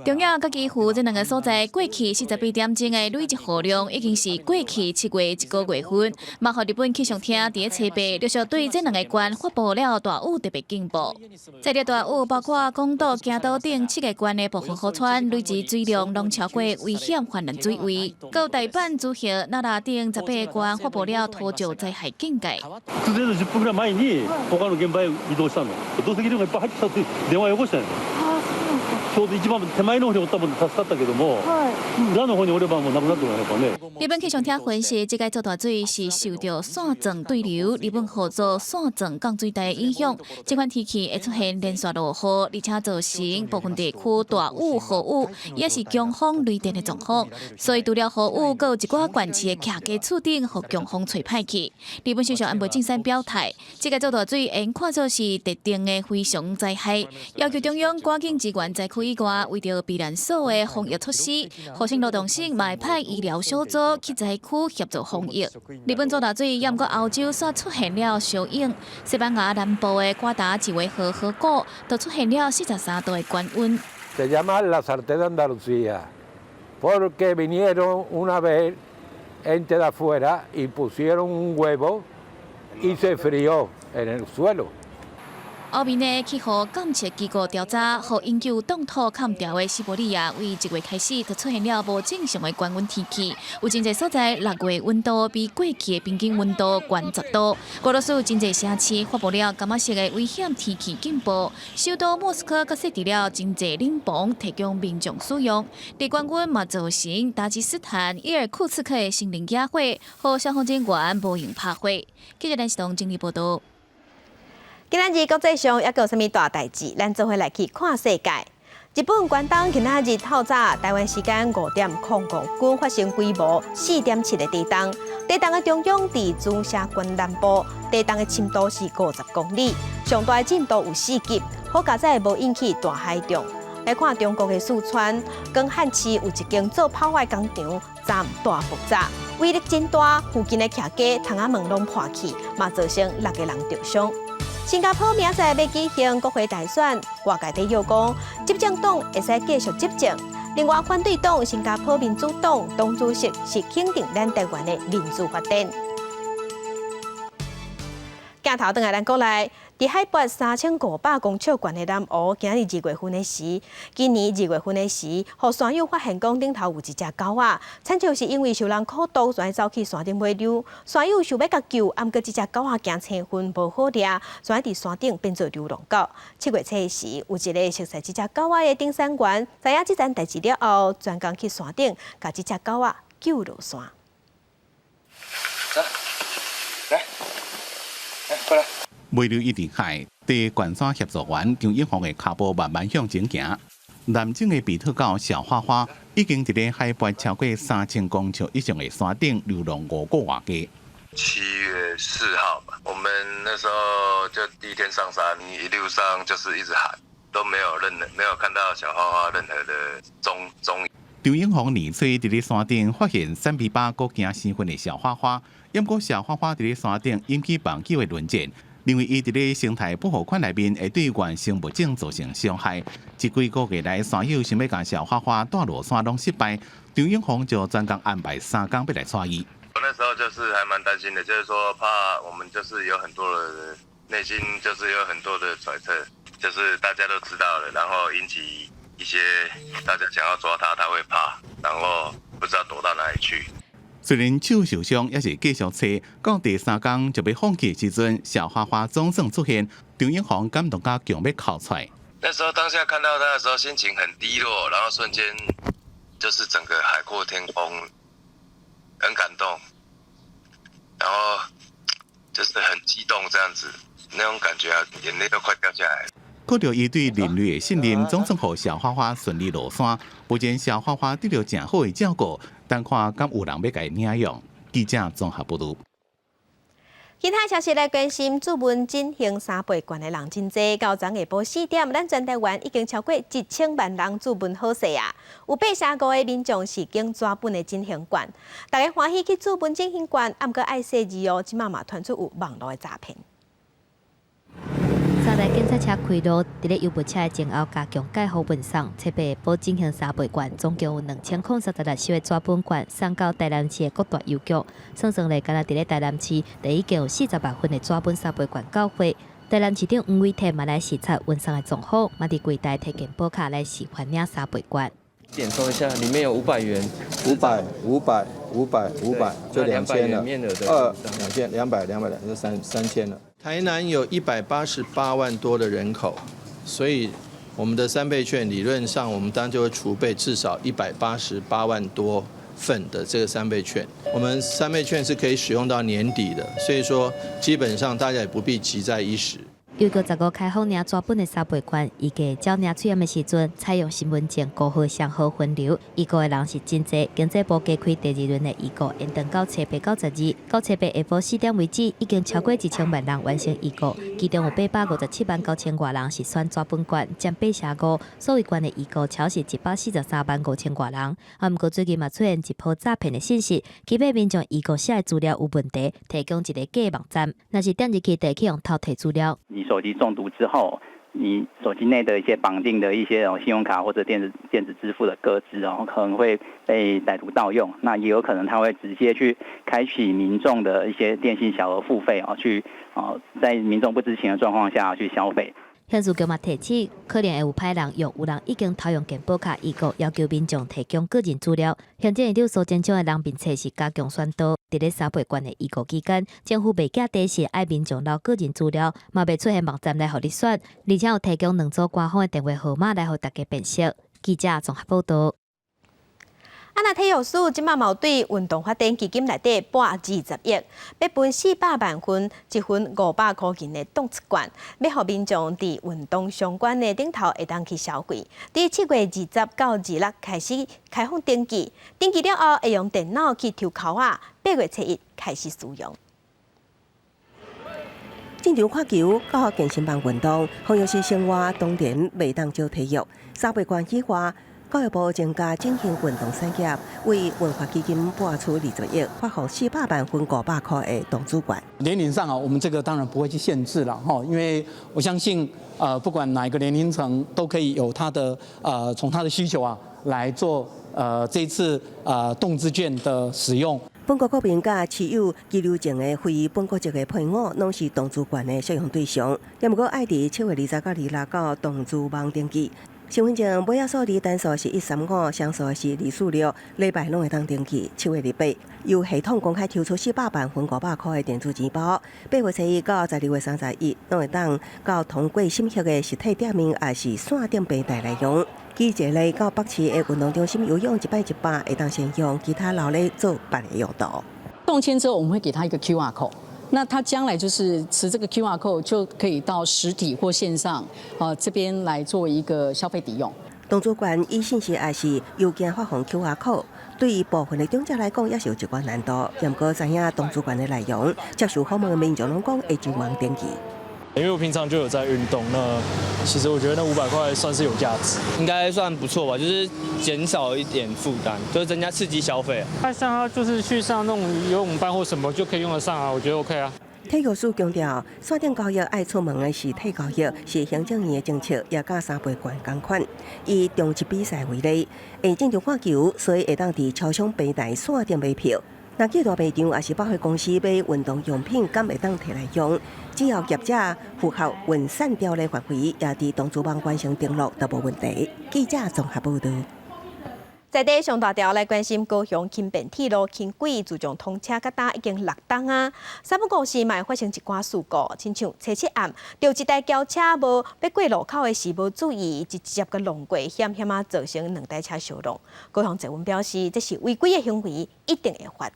中央甲基湖这2个所在，过去48点钟的累积雨量已经是过去7月1个月份。嘛，互日本气象厅伫七八陆续对这2个县发布了大雨特别警报。这个大雨包括广岛、京都等7个县的部分河川累积水量拢超过危险泛滥水位，到大阪、珠县、奈良等18个县发布了土石灾害警戒。突然10分ぐらい前に他の現場へ移動したの。土石流がいっぱい入ってきたって電話よこしたの。ちょうど一番手前の方におったもんで助かったけども、裏の方におればもう亡くなってるからね。日本气象厅分析，这个做大水是受到线状对流、日本合作线状降水带的影响。这款天气会出现连续落雨，而且造成部分地区大雨、豪雨，也是强风雷电的状况。所以除了雨雨，还有一寡县市的徛基厝顶和强风吹歹去。日本首相安倍晋三表态，这个做大水应看作是特定的非常灾害，要求中央赶紧支援灾区以外，为着避难所的防疫措施，厚生劳动省嘛会派医疗小组去灾区协助防疫。日本做大水，也毋过欧洲煞出现了小影，西班牙南部的瓜达吉维河河谷，就出现了43度的高温。Se llama la sartén de Andalucía, porque vinieron una vez gente de afuera y pusieron un huevo y se frió en el suelo. 欧美的气候监测机构调查，和研究冻土砍掉的西伯利亚，为1月开始就出现了无正常的高温天气。有真侪所在6月温度比过去的平均温度高10度。俄罗斯有真侪城市发布了甘色的危险天气警报，首都莫斯科设置了真侪冷房提供民众使用。低高温嘛造成达吉斯坦、伊尔库茨克的森林野火，和消防人员无用拍火。记者陈世东整理报道。今仔日国际上还有啥物大代志？咱做伙来去看世界。日本关东今仔日透早，台湾时间5点05分发生规模4.7的地震。地震的中央伫珠社郡南部，地震的深度是50公里，上大震度有4级，好佳在无引起大海动。来看中国的四川江汉市有一间做泡外工厂，站大爆炸，威力真大，附近的徛家窗仔门拢破去，嘛造成6个人重伤。新加坡明仔载要举行国会大选，外界在邀讲，执政党会使继续执政。另外，反对党新加坡民主党党主席是肯定咱台湾的民主发展。镜头转来咱国内，伫海拔3500公尺高的南湖，今日2月份的时，今年2月份的时，互山友发现讲顶头有一只狗仔，惨就是因为受人苦毒，所以走去山顶买溜。山友想要甲救，毋过这只狗仔惊青云无好掠，所以伫山顶变做流浪狗。7月初时，有一个熟悉这只狗仔的登山员，知影这件代志了后，专工去山顶，甲这只狗仔救落山。走，来。未留一地海，地管山协助员张英宏的脚步慢慢向前行。南靖的比特狗小花花已经伫咧海拔超过3000公尺以上的山顶流浪5个月计。7月4号吧，我们那时候就第一天上山，一路上就是一直喊，都没有看到小花花任何的踪影。张英宏年初伫咧山顶发现3尾巴各惊生分的小花花，不过小花花伫咧山顶引起网友的论战。因为伊伫咧生态保护区内面，会对原生物种造成伤害。这几个月来，山友想要将小花花带落山拢失败，张英宏就专工安排3天要来抓伊。我那时候就是还蛮担心的，就是说怕我们就是有很多的内心就是有很多的揣测，就是大家都知道了，然后引起一些大家想要抓他会怕，然后不知道躲到哪里去。虽然手受伤，也是继续找，到第3天就要放弃的时阵，小花花总算出现，张英宏感动到强要哭出来。那时候当下看到他的时候，心情很低落，然后瞬间就是整个海阔天空，很感动，然后就是很激动这样子，那种感觉眼泪都快掉下来了。靠着伊对人类的信任，总算让小花花顺利落山。不仅小花花得到正好的照顾，但看敢有人要甲伊领养。记者综合报道。其他消息来关心，驻文进行3倍观的人真多，到昨下晡4点，咱全台湾已经超过1000万人驻文好势啊！有85个的民众是经抓本的进行馆，大家欢喜去驻文进行馆，毋过爱说字哦，即马嘛传出有网络的诈骗。3台警察车开路，伫咧油布车的前后加强解护运送，设备保进行3倍馆，总共有2036首的抓本馆送到台南市的各大邮局。算来，敢若伫咧台南市，就已经有40万份的抓本3倍馆到货。台南市长黄伟霆嘛来视察运送的状况，嘛伫柜台提健保卡来示范领3倍馆。点收一下，里面有500元，500，就2000了。2000，200就3000了。台南有188万多的人口，所以我们的3倍券理论上，我们当然就会储备至少188万多份的这个3倍券。我们3倍券是可以使用到年底的，所以说基本上大家也不必急在一时。又个15开放领抓本的3倍券，预计照领取验的时阵，采用身份证高号双号分流，预购的人是真侪。经济部加开第2轮的预购，延长到7月92日，到7月下晡4点为止，已经超过1000万人完成预购，其中有857万9千外人是选抓本券，占85%，所有券的预购超是143万5千外人。不过最近嘛出现一波诈骗的信息，期盼民众预购写的资料有问题，提供一个假网站，若是点入去，就去用偷摕资料。手机中毒之后，你手机内的一些绑定的一些信用卡或者电子支付的个资可能会被歹徒盗用，那也有可能他会直接去开启民众的一些电信小额付费去在民众不知情的状况下去消费。现事局嘛提醒，可能会有歹人用有人已经偷用健保卡预购，要求民众提供个人资料。行政院长苏贞昌的人民册是加强宣导，伫咧3倍券的预购期间，政府袂假底是爱民众留个人资料，嘛袂出现网站来互你选，而且有提供2组官方的电话号码来互大家辨识。记者综合报道。那体育署即马嘛有对运动发展基金内底拨20亿，要分400万份，1份500块钱的动资券，要互民众伫运动相关的顶头会当去消费。伫7月20到26开始开放登记，登记了后会用电脑去抽扣啊，8月1开始使用。正常看球、到健身房运动，好像是生活当然袂当少体育。3倍券以外，教育部增加进行运动产业，为文化基金拨出20亿，发放400万份500块的动资券。年龄上我们这个当然不会去限制了因为我相信不管哪一个年龄层都可以有他的从他的需求来做这一次动资券的使用。本国国民甲持有居留证的非本国籍的配偶，拢是动资券的适用对象。也毋过爱伫7月20到26到动资网登记。身份证尾仔数字单数是135，双数是246，礼拜拢会当登记。7月28，由系统公开抽出400万份500块的电子钱包。8月1到12月31，拢会当到通过审核的实体店面，也是线顶平台来用。记者来到北市的运动中心游泳，1摆1百，会当先用其他劳力做别的用途。动签之后，我们会给他一个 QR code。那它将来就是持这个 QR code 就可以到实体或线上这边来做一个消费抵用。动主管以信息还是邮件发放 QR code， 对于部分的中介来讲，也是有一寡难度。也不过知影动主管的内容，接受访问的民众拢讲会上网登记。因为我平常就有在运动，那其实我觉得那500块算是有价值，应该算不错吧，就是减少一点负担，就是增加刺激消费。像他就是去上那种游泳班或什么就可以用得上啊，我觉得 OK 啊。体育署强调，线顶交易爱出门的是体交易，是行政院的政策，也甲3倍券同款。以中职比赛为例，会正常看球，所以会当伫超商平台线顶买票。若去大卖场，也是百货公司买运动用品，敢会当摕来用？只要业者符合运散条例范围，也伫动主网完成登录，都无问题。记者综合报道。在地上大条来关心高雄轻便铁路轻轨自从通车到今已经6冬啊，三不五时嘛会发生一寡事故，亲像初七暗，就一台轿车无要过路口的时无注意，直接个弄过，险险啊造成2台车相撞。高雄济运表示，这是违规的行为，一定会罚。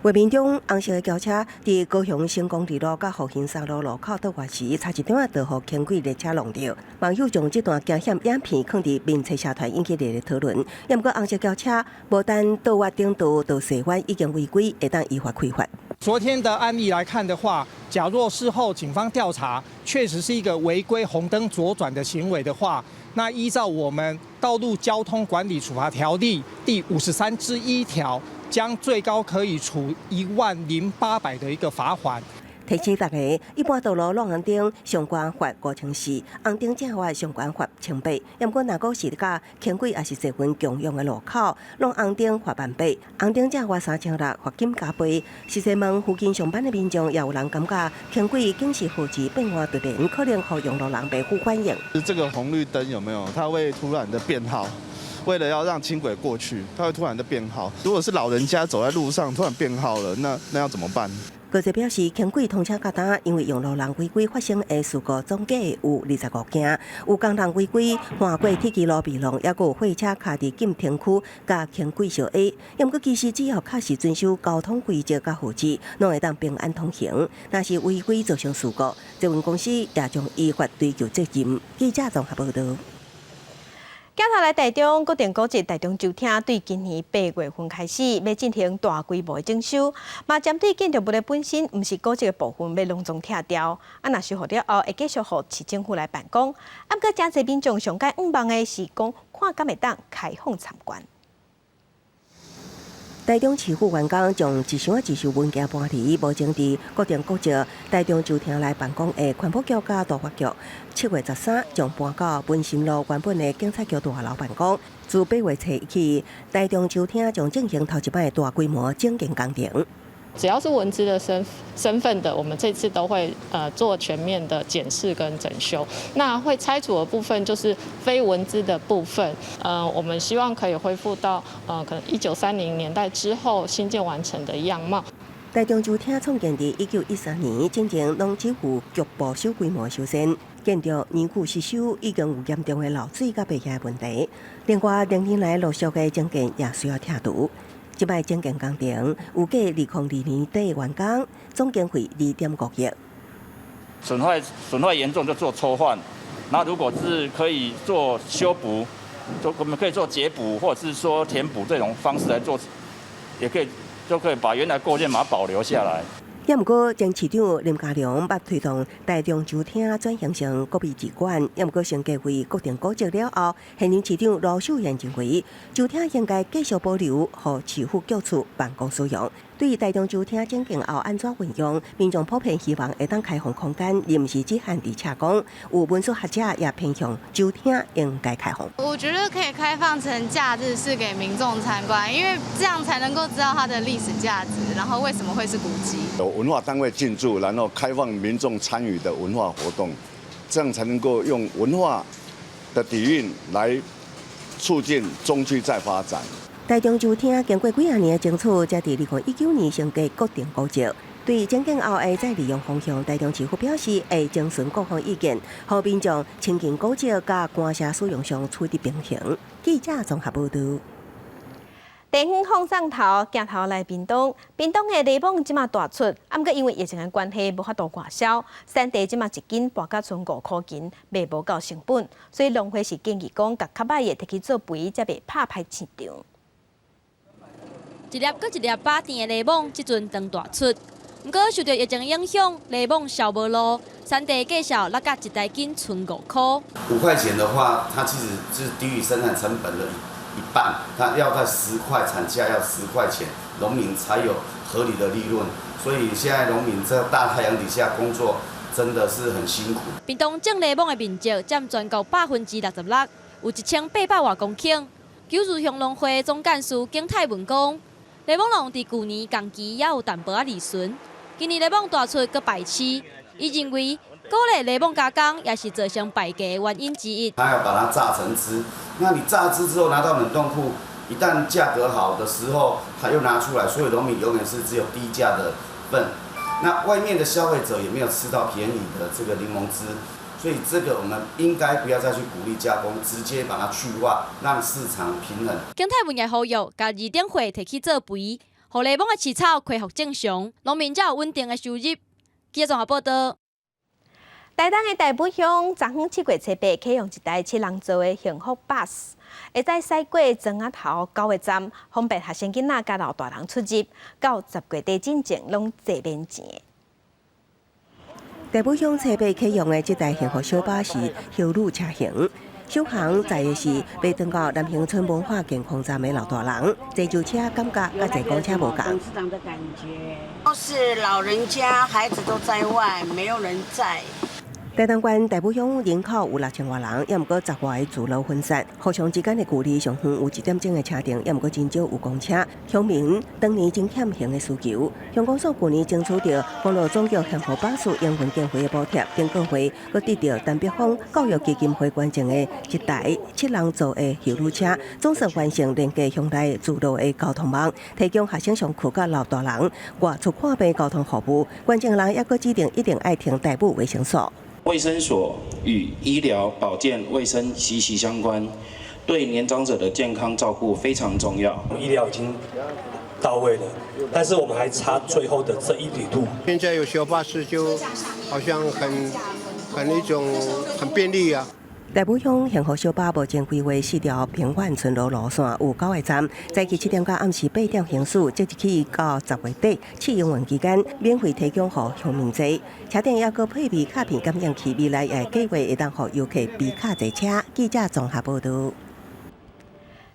画面中，红色的轿车伫高雄成功路到复兴三路路口倒弯时，差一点仔就互轻轨列车弄着。网友将这段惊险影片放伫民粹社团，引起热烈讨论。也不过，红色轿车无但倒弯顶度倒斜弯已经违规，会当依法开罚。昨天的案例来看的话，假若事后警方调查，确实是一个违规红灯左转的行为的话，那依照我们道路交通管理处罚条例第53之1条。将最高可以处10800的一个罚款。提醒大家，一般道路红灯上悬罚5000，红灯正罚上悬罚1800。也不过，若果是甲轻轨也是坐云共用的路口，拢红灯罚100，红灯正罚3600，罚金加倍。实际问附近上班的民众，也有人感觉轻轨竟是何其变化突然，可能互用路人袂负欢迎。这个红绿灯有没有？它会突然的变号。为了要让轻轨过去，它会突然的变号。如果是老人家走在路上突然变号了，那要怎么办？高者表示，轻轨通车到今，因为用路人违规发生的事故总计有25件，有工人违规换过铁轨路边路，也有货车卡伫禁停区甲轻轨相挨。也不过，其实只要确实遵守交通规则甲号志，拢会当平安通行。若是违规造成事故，捷运公司也将依法追究责任。记者综合报道。今头来台中国电高级台中酒厅，对今年8月份开始要进行大规模的整修，嘛针对建筑物的本身，毋是高级的部分要隆重拆掉。若修好了后，会继续互市政府来办公。不过，真侪民众上界望的是讲，看敢会当开放参观。台中市府员工将一箱一箱文件搬离，目前伫国电国籍台中酒厅来办公的环保局甲都发局，7月13将搬到文心路原本的警察局大楼办公。自8月初起，台中酒厅将进行头一摆大规模整建工程。只要是文资的身份的，我们这次都会做全面的检视跟整修。那会拆除的部分就是非文资的部分，我们希望可以恢复到可能1930年代之后新建完成的样貌。台中酒厅创建于1913年，进前拢只有局部小规模修缮，建筑年久失修，已经有严重的漏水甲白烟的问题。另外，2年来陆续的整建也需要拆除。这摆整建工程有计2002年底完工，总经费2.5亿。损坏严重就做抽换，那如果是可以做修补，我们可以做解补或者是说填补这种方式来做，也可以就可以把原来构件把它保留下来。也不过，前市长林佳龙捌推动台中酒厅转型成国美术馆，也不过升格为国电古迹了后，现任市长罗秀燕认为，酒厅应该继续保留，予市府局处办公使用。对于台中酒厅整建后安怎运用，民众普遍希望会当开放空间，而不是只限伫车公。有文书学者也偏向酒厅应该开放。我觉得可以开放成假日是给民众参观，因为这样才能够知道它的历史价值，然后为什么会是古迹。有文化单位进驻，然后开放民众参与的文化活动，这样才能够用文化的底蕴来促进中区再发展。台中酒厅经过几啊年的争取，才伫2019年升格国电古迹。对整建后的再利用方向，台中市府表示会征询各方意见，予民众亲近古迹甲官舍使用上取得平衡。记者综合报道。地方放送头镜头来屏东，屏东的雷猛即马大出，毋过因为疫情的关系，无法度外销，产地即马一斤博到剩5块钱，卖无够成本，所以农会是建议讲，甲较歹的摕去做肥，才袂拍歹市场。一粒搁一粒饱甜的雷猛，即阵当大出。毋过受到疫情影响，雷猛销无路，产地计销落甲一袋斤剩5块。5块钱的话，它其实是低于生产成本的一半，它要在10块，产价要10块钱，农民才有合理的利润。所以现在农民在大太阳底下工作，真的是很辛苦。屏东种雷猛的面积占全国66%，有1800多公顷。九如乡农会总干事景泰文讲，雷猛农伫去年同期也有淡薄仔利润，今年雷猛大出搁败市，伊认为鼓励雷猛加工也是造成败价的原因之一。他要把它榨成汁，那你榨汁之后拿到冷冻库，一旦价格好的时候，他又拿出来，所以农民永远是只有低价的份。那外面的消费者也没有吃到便宜的这个柠檬汁，所以这个我们应该不要再去鼓励加工，直接把它去化，让市场平衡。景泰文也呼吁，甲2点货摕去做肥，互雷猛的饲草恢复正常，农民才有稳定的收入。记者综合报道。台东的大埔乡昨昏7月初8启用一台7人座的幸福巴士，会使驶过庄仔头9个站，方便学生囡仔甲老大人出入。到10月底进前拢坐免钱。大埔乡初8启用的这台幸福小巴是休旅车型。首航载的是要登到南恒村文化健康站的老大人，坐旧车感觉甲坐公车无同。市长的感觉，都是老人家，孩子都在外，没有人在。台东县大埔乡人口有6000多人，也毋过10外的住楼分散，互相之间的距离上远有1点钟的车程，也毋过真少有公车。乡民当年真欠行的需求，乡公所去年争取到公路总局幸福巴士营运经费的补贴，经过会佮得到陈碧芳教育基金会捐赠的一台7人座的休旅车，总算完成连接乡内住路的交通网，提供学生上课甲老大人外出看病交通服务。捐赠人也佮指定一定爱停大埔卫生所。卫生所与医疗保健卫生息息相关，对年长者的健康照顾非常重要。医疗已经到位了，但是我们还差最后的这1里路。现在有小巴士，就好像很便利啊。大埔乡幸福小巴目前规划4条平缓村路路线，有9个站，早起7点到暗时8点行驶，即日起到10月底试营运期间，免费提供予乡民坐。车顶也搁配备卡片感应器，未来也计划会当予游客比卡坐车。记者综合报道。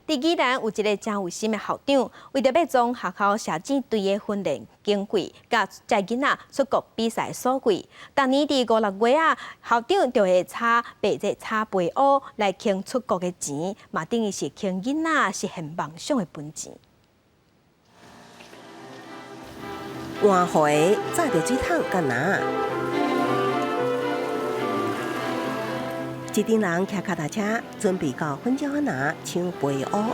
伫宜兰有一个真有心的校长，为着要将学校社政队的训练经费，甲载囡仔出国比赛所贵，当年伫5、6月啊，校长就会插备这插培乌来坑出国的钱，嘛等于是坑囡仔实现梦想的本钱。换回炸着水桶干哪？一群人骑脚踏车，准备到粉鸟拿抢培乌。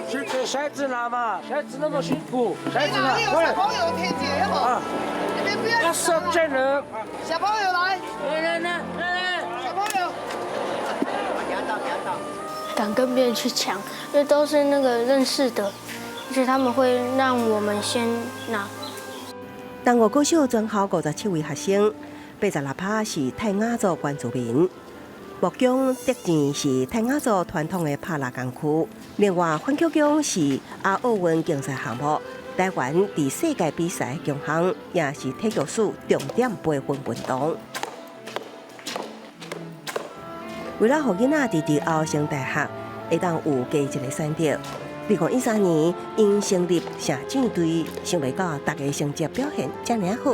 去给孩子拿嘛，孩子那么辛苦，孩子拿，小朋友天姐好，你们不要少见人。小朋友来，来，小朋友，给他倒。敢跟别人去抢，因为都是那个认识的，而且他们会让我们先拿。东吴高小全校57位学生，86趴是泰雅族原住民。木匠得奖是泰雅族传统的拍蜡工区。另外，反曲奖是亚奥运竞赛项目，台湾伫世界比赛强项，也是体育史重点培训运动。为了让囡仔伫日后升大学，会当有加一个选择。2013年，因成立社政队，想袂到大家成绩表现这么好。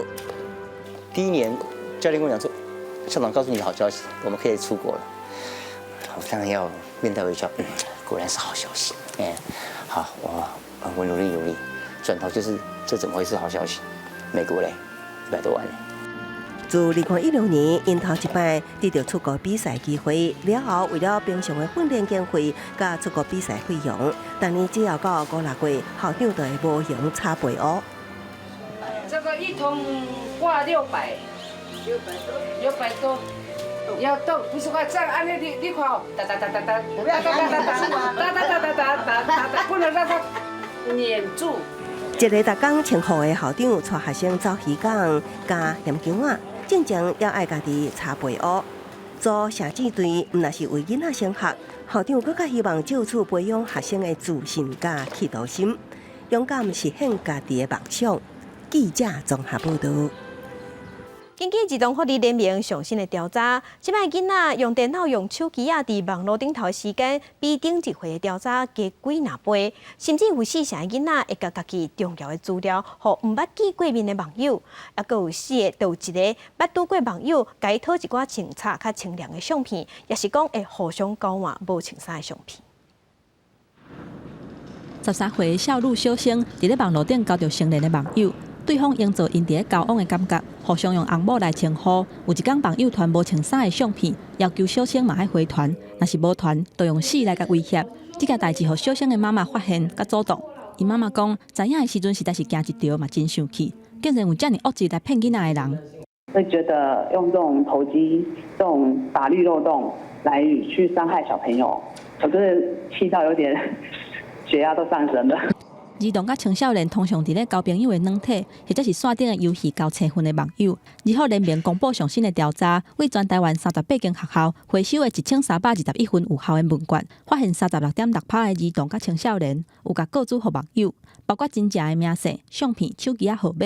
第1年，教练跟我讲说：“校长告诉你好消息，我们可以出国了。”我当然要面带微笑，果然是好消息。好，我努力。转头就是这怎么会是好消息？美国嘞，100多万嘞。自2016年，因头一摆得到出国比赛机会，了后为了平常的训练经费甲出国比赛费用，当年只要到5、6月，校长就会无形插培乌。这个1桶挂600多。要动，不是话这样，按你看哦，哒哒哒哒哒，不要哒哒哒哒哒哒哒哒哒哒，不能让它黏住。一个逐工穿裤的校长带学生走鱼港、加咸姜仔，正常要爱家己擦背乌。做射箭队，毋但是为囡仔升学，校长更加希望借此培养学生的自信加企图心，勇敢实现家己的梦想。记者综合报道。根据儿童福利联盟上新的调查，即摆囡仔用电脑、用手机伫网络顶头的时间，比顶一回的调查加几若倍，甚至有40%的囡仔会甲家己重要的资料，互毋捌见过面的网友，也佫有4个都有一个捌拄过网友，甲伊讨一寡清楚较清亮的相片，也是讲会互相交换无清楚的相片。13岁的少女小生伫咧网络顶交着成年的网友。对方营造因伫咧交往的感觉，互相用红某来称呼。有一天，网友传无穿衫的相片，要求小生嘛爱回传，若是无传，就用死来甲威胁。这件代志互小生的妈妈发现甲阻挡。伊妈妈讲，知影的时阵实在是惊一条，嘛真生气，竟然有遮尔恶质来骗囡仔的人。会觉得用这种投机、这种法律漏洞来去伤害小朋友，我真的气到有点血压都上升了。儿童甲青少年通常伫咧交朋友的软体，或者是线顶的游戏交青分的网友。日后联盟公布上新的调查，为全台湾38间学校回收的1321份有效的问卷，发现36.6%的儿童甲青少年有甲告知互网友，包括真正的名姓、相片、手机号码。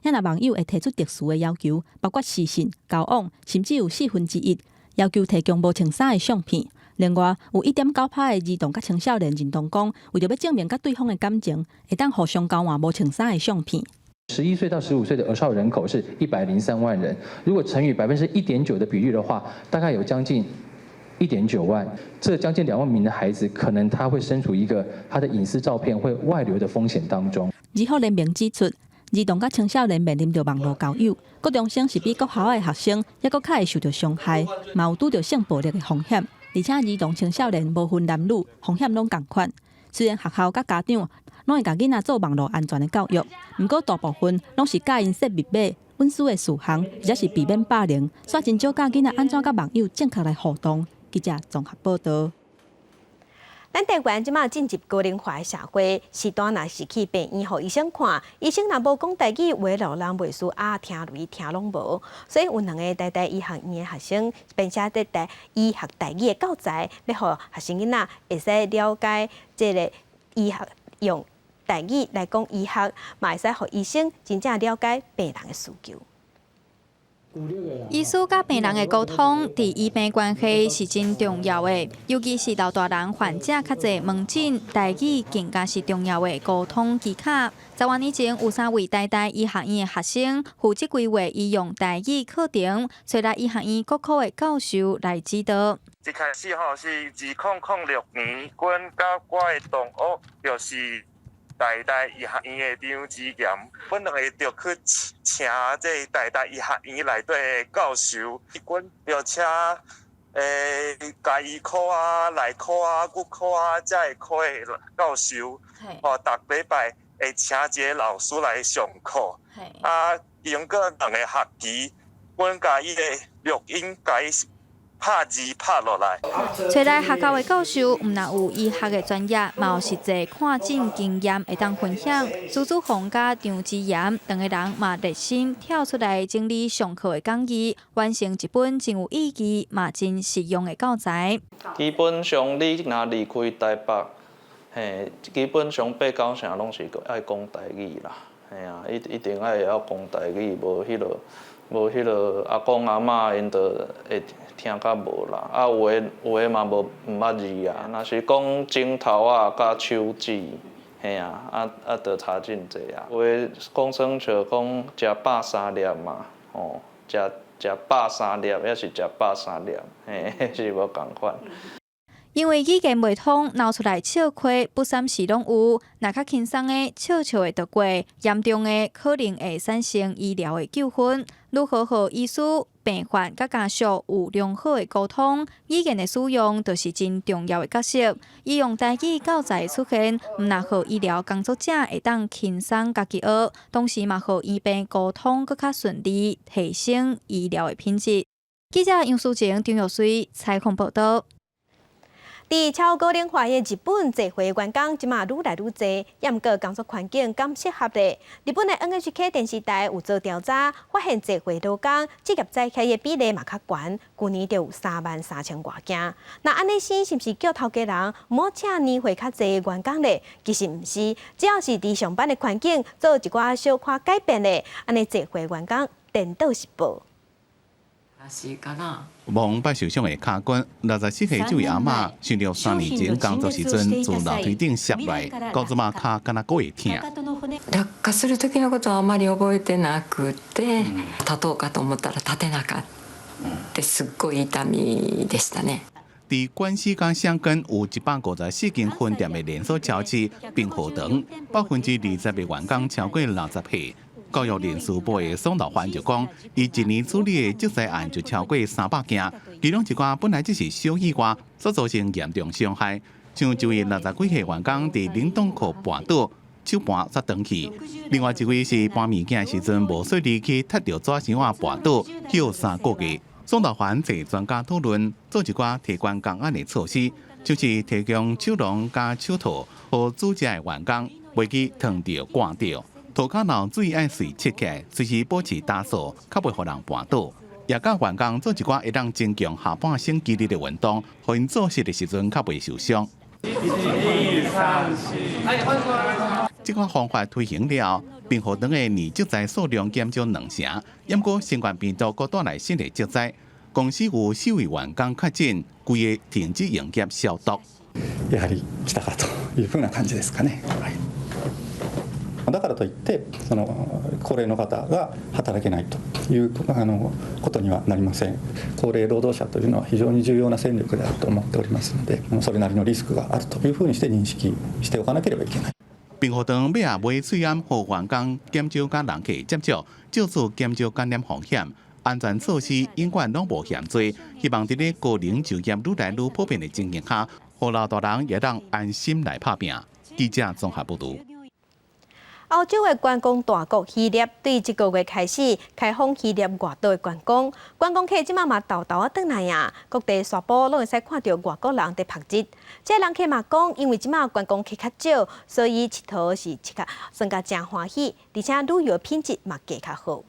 也若网友会提出特殊的要求，包括私信、交往，甚至有1/4要求提供无穿衫的相片。另外，有1.9%的儿童甲青少年认同讲，为着要证明甲对方的感情，会当互相交换无穿衫的相片。11岁到15岁的儿少人口是103万人，如果乘以1.9%的比率的话，大概有将近1.9万。这将近2万名的孩子，可能他会身处一个他的隐私照片会外流的风险当中。日后联盟指出，儿童甲青少年面临着网络交友，国中生是比国校的学生，也佫较会受到伤害，嘛有拄着性暴力的风险。而且儿童青少年无分男女，风险拢同款。虽然学校甲家长拢会甲囡仔做网络安全的教育，不过大部分拢是教因设密码、隐私的事项，或者是避免霸凌，煞真少教囡仔安怎甲网友正确来互动。记者综合报道。咱台湾即马进入高龄化的社会，时段若是去病院互医生看，医生若无讲台语，话老人袂输听雷听拢无。所以有2个台医学院的学生，并且在台医学台语的教材，要互学生囡仔会使了解这个医学用台语来讲医学，嘛会使互医生真正了解病人的需求。医师甲病人的沟通，伫医病关系是真重要的，尤其是老大人患者较侪门诊，台语更加是重要的沟通技巧。10多年前，有3位台大医学院的学生负责规划医用台语课程，找来医学院各科的教授来指导。一开始是2006年，阮甲我的同学就是台大医学院的张子贤，阮2个就去请这台大医学院内底的教授，阮就请家医科啊、内科啊、骨科啊这个科的教授，逐礼拜会请一个老师来上课。经过2个学期，阮甲伊的录音甲伊拍字拍落来。找来学校的教授，毋但有医学的专业，嘛有实际看诊经验会当分享。苏子宏甲张子妍2个人嘛热心跳出来整理上课的讲义，完成一本真有意义、嘛真实用的教材。基本上你若离开台北，基本上8、9成拢是爱讲台语啦。一定爱晓讲台语，无迄落阿公阿嬷因着会听较无啦。有诶嘛无毋捌字啊。若是讲镜头啊，甲手指，着差真济啊。有诶讲算像讲食130粒嘛，食130粒，还是食130粒，是无共款。因为语言袂通，闹出来笑亏不三时拢有。若较轻松的，笑会得过；严重的，可能会产生医疗的纠纷。如何和医师、病患甲家属有良好的沟通，语言的使用就是真重要的角色。医用台语教材出现，毋但互医疗工作者会当轻松家己学，同时嘛互医病沟通更较顺利，提升医疗的品质。记者杨淑晴、张玉水采访报道。伫超高龄化的日本，坐回员工即马愈来愈多，也毋过工作环境敢适合咧。日本的 NHK 电视台有做调查，发现坐回劳工职业再起的比例嘛较悬，去年就有33000外件。那安尼生是毋是叫头家人毋好请年岁较济的员工咧？其实毋是，只要是伫上班的环境做一寡小可改变咧，安尼坐回员工颠倒是报。望拜受伤的卡关，64岁这位阿嬷，训练3年前工作时阵，自楼梯顶摔来，到即马卡敢若还会痛。落下する時のことはあまり覚えてなくて、立とうかと思ったら立てなかった。すっごい痛みでしたね。伫关西甲箱根有154间分店的连锁超市，并河堂20%的员工超过60岁。教育人事部的宋老环就讲，伊一年处理的职灾案就超过300件，其中一寡本来只是小意外，所造成严重伤害。像一位60几岁员工伫冷冻库绊倒，手盘煞断去；另外一位是搬物件时阵无细力去踢到纸箱啊绊倒，休3个月。宋老环找专家讨论，做一寡提悬工案的措施，就是提供手笼加手套，互主家的员工袂去烫到挂到。涂骹脑水爱随切起来，随时保持打扫，较袂互人绊倒。也甲员工做一寡会当增强下半身肌力的运动，互因做事的时阵较袂受伤。这款方法推行了，并互长的年职灾数量减少2成。不过新冠病毒搁带来新的职灾，公司有4位員工確診，規個停止營業消毒。やはり来たかというふうな感じですかね。だからといって高齢の方が働けないということにはなりません。高齢労働者というのは非常に重要な戦力であると思っておりますので、それなりのリスクがあるというふうにして認識しておかなければいけない。并互当尾下买喙安，互员工减少甲人客接触，少数减少感染风险。安全措施永远拢无嫌多，希望伫咧高龄就业愈来愈普遍的情形下，互老大人也当安心来拍拼。记者综合报道。欧洲的观光大国希腊，对这个月开始开放希腊外岛的观光，观光客即马嘛豆豆啊转来啊，各地沙坡拢会使看到外国人伫拍摄。这人客嘛讲，因为即马观光客较少，所以佚佗是算甲真欢喜，而且旅游品质嘛加较好。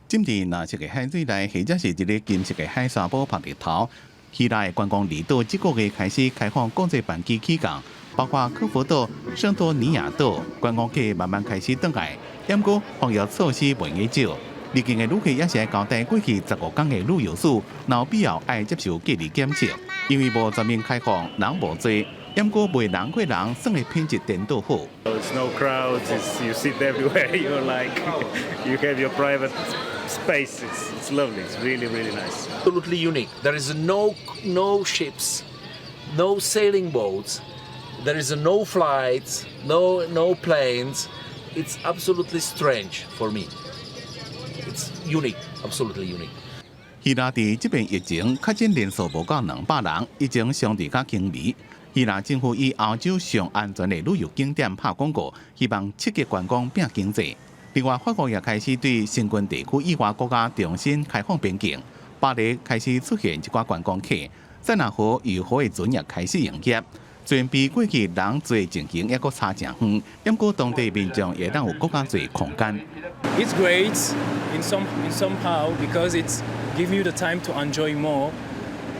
浸伫蓝色的海水内，或者是一个金色的海沙坡拍日头。希腊的观光离岛这个月开始开放国际班机起降。包括科佛岛、圣多尼亚岛，观光客慢慢开始转来。不过防疫措施未减少，入境的旅客也是交代过去15天的旅游史，若有必要爱接受隔离检测。因为无全面开放，人无多，不过卖人过人，算的品质颠倒好。It's no crowds. You sit everywhere. You're like you have your private space. It's lovely. It's really nice. Absolutely unique. There is no ships, no sailing boats. There is no flights, no planes. It's absolutely strange for me. It's unique, absolutely unique. 希腊伫这边疫情确诊人数无到200人，已经相对较轻微。希腊政府以欧洲上安全的旅游景点拍广告，希望刺激观光拼经济。另外，法国也开始对新冠地区以外国家重新开放边境。巴黎开始出现一寡观光客，塞纳河游河的船也开始营业。虽然比过去人多情形也阁差真远，不过当地民众也当有更加多空间。It's great in somehow because it's give you the time to enjoy more,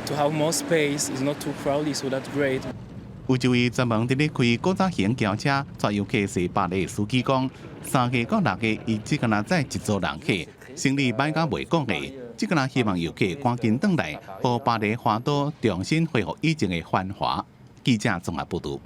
to have more space. It's not too crowded, so that's great. 有一位专门伫咧开古早型轿车载游客是巴黎的司机讲，3个到6个，伊只敢若载一组人客，生意歹甲袂讲的。只敢若希望游客赶紧转来，互巴黎花都重新恢复以前的繁华。记者综合报道。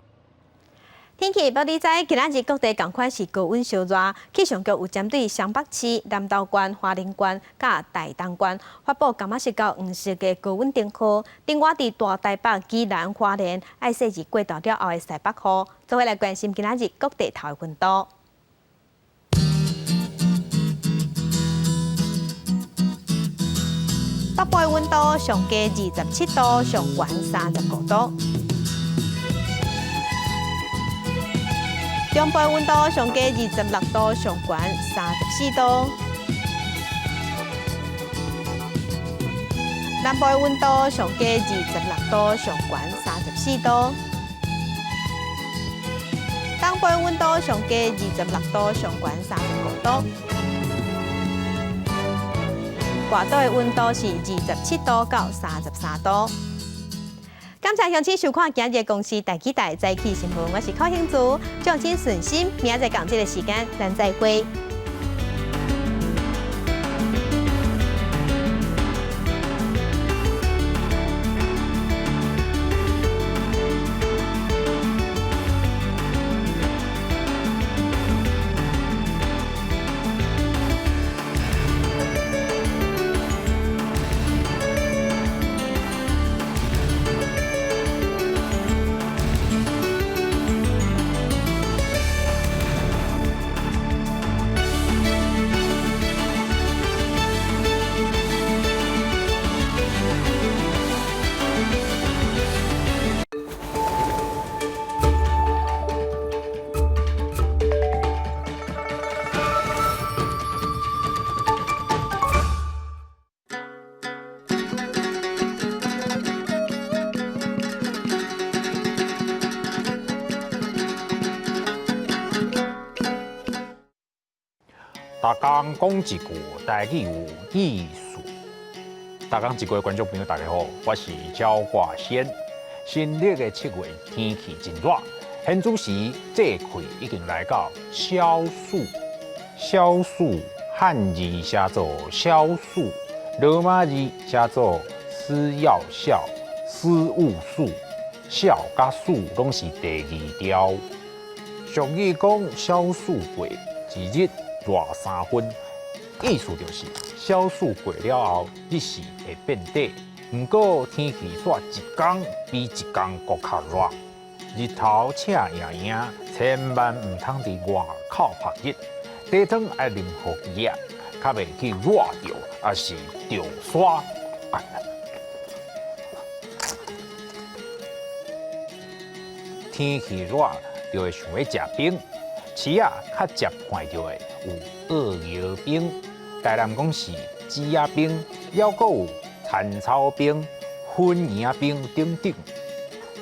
天气报你知，今仔日各地同款是高温烧热，气象局有针对湘北市、南投县、花莲县、甲台东县发布柑仔色到黄色的高温警告。另外，伫大台北、基南、花莲爱说是过渡了后的西北雨。做伙来关心今仔日各地头的温度。北部的温度上加27度，上悬35度。中部温度上加26度，上悬34度；南部的温度上低26度，上悬34度。东部的温度上低26度，上悬35度。外岛的温度是27度到33度。感谢乡亲收看今日公司大期待早起新闻，我是柯兴竹，掌声顺心，明仔载同这个时间咱再会。大家讲一句，台语有艺术。大家一个观众朋友，大家好，我是焦挂先。新历的7月，天气真热，现主时节气已经来到小暑。小暑汉字写作小暑，罗马字写作思要笑、思务暑，笑甲暑拢是第2条。俗语讲小暑过，一日热3分，意思就是小暑过了后，日时会变短。不过天气煞一天比一天搁较热，日头赤影影，千万唔通伫外口晒日。地汤爱淋雨机啊，较袂去热着，也是着沙。天气热，就会想要食冰。饲啊较接看到的有鳄鱼冰、台南讲是鸡鸭冰，还佫有田草冰、粉圆冰等等。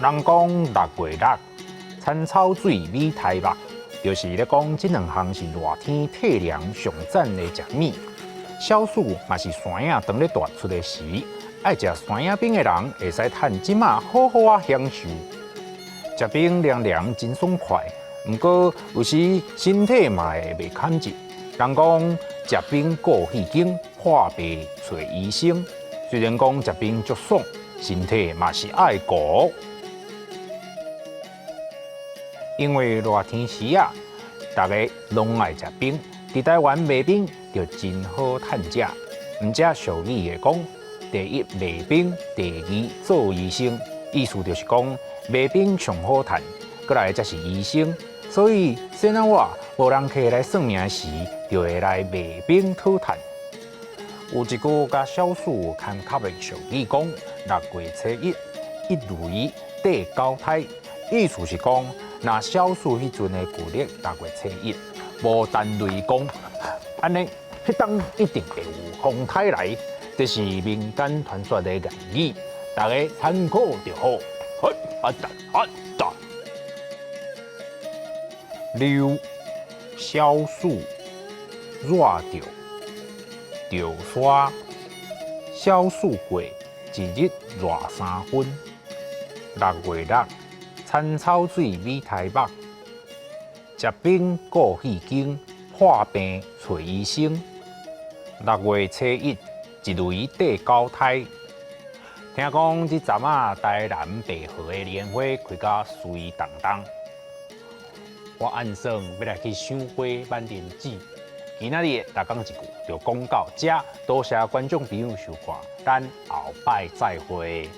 人讲6月热，田草水美台目，就是咧讲这2项是热天体凉上赞的食物。小暑嘛是山影当咧大出的时，爱食山影冰的人会使趁即马好好啊享受。食冰凉凉真爽快。不过有时身体嘛会袂堪一，人讲食冰过气经，破病找医生。虽然讲食冰足爽，身体嘛是爱顾。因为热天时啊，大家拢爱食冰。伫台湾卖冰就真好趁食。毋只俗语会讲，第1卖冰，第2做医生，意思就是讲卖冰上好趁，过来才是医生。所以，细仔我无人客来算命时，就会来卖冰讨趁。有一句甲小暑牵卡的俗语讲：6月初1，一雷地交胎。意思是讲，若小暑迄阵的旧历6月初1，无单雷公，安尼迄当一定会有风台来。这是民间传说的言语，大家参考就好。溜小暑热着沙，小暑过，一日热3分。6月热，田草水美台目，食冰过气经，破病找医生。6月初1，一雷地交胎。听讲这阵啊，台南白河的莲花开甲水动动。我按算要来去赏花万年纸。今仔日大讲一句就讲到这，多谢观众朋友收看，咱后摆再会。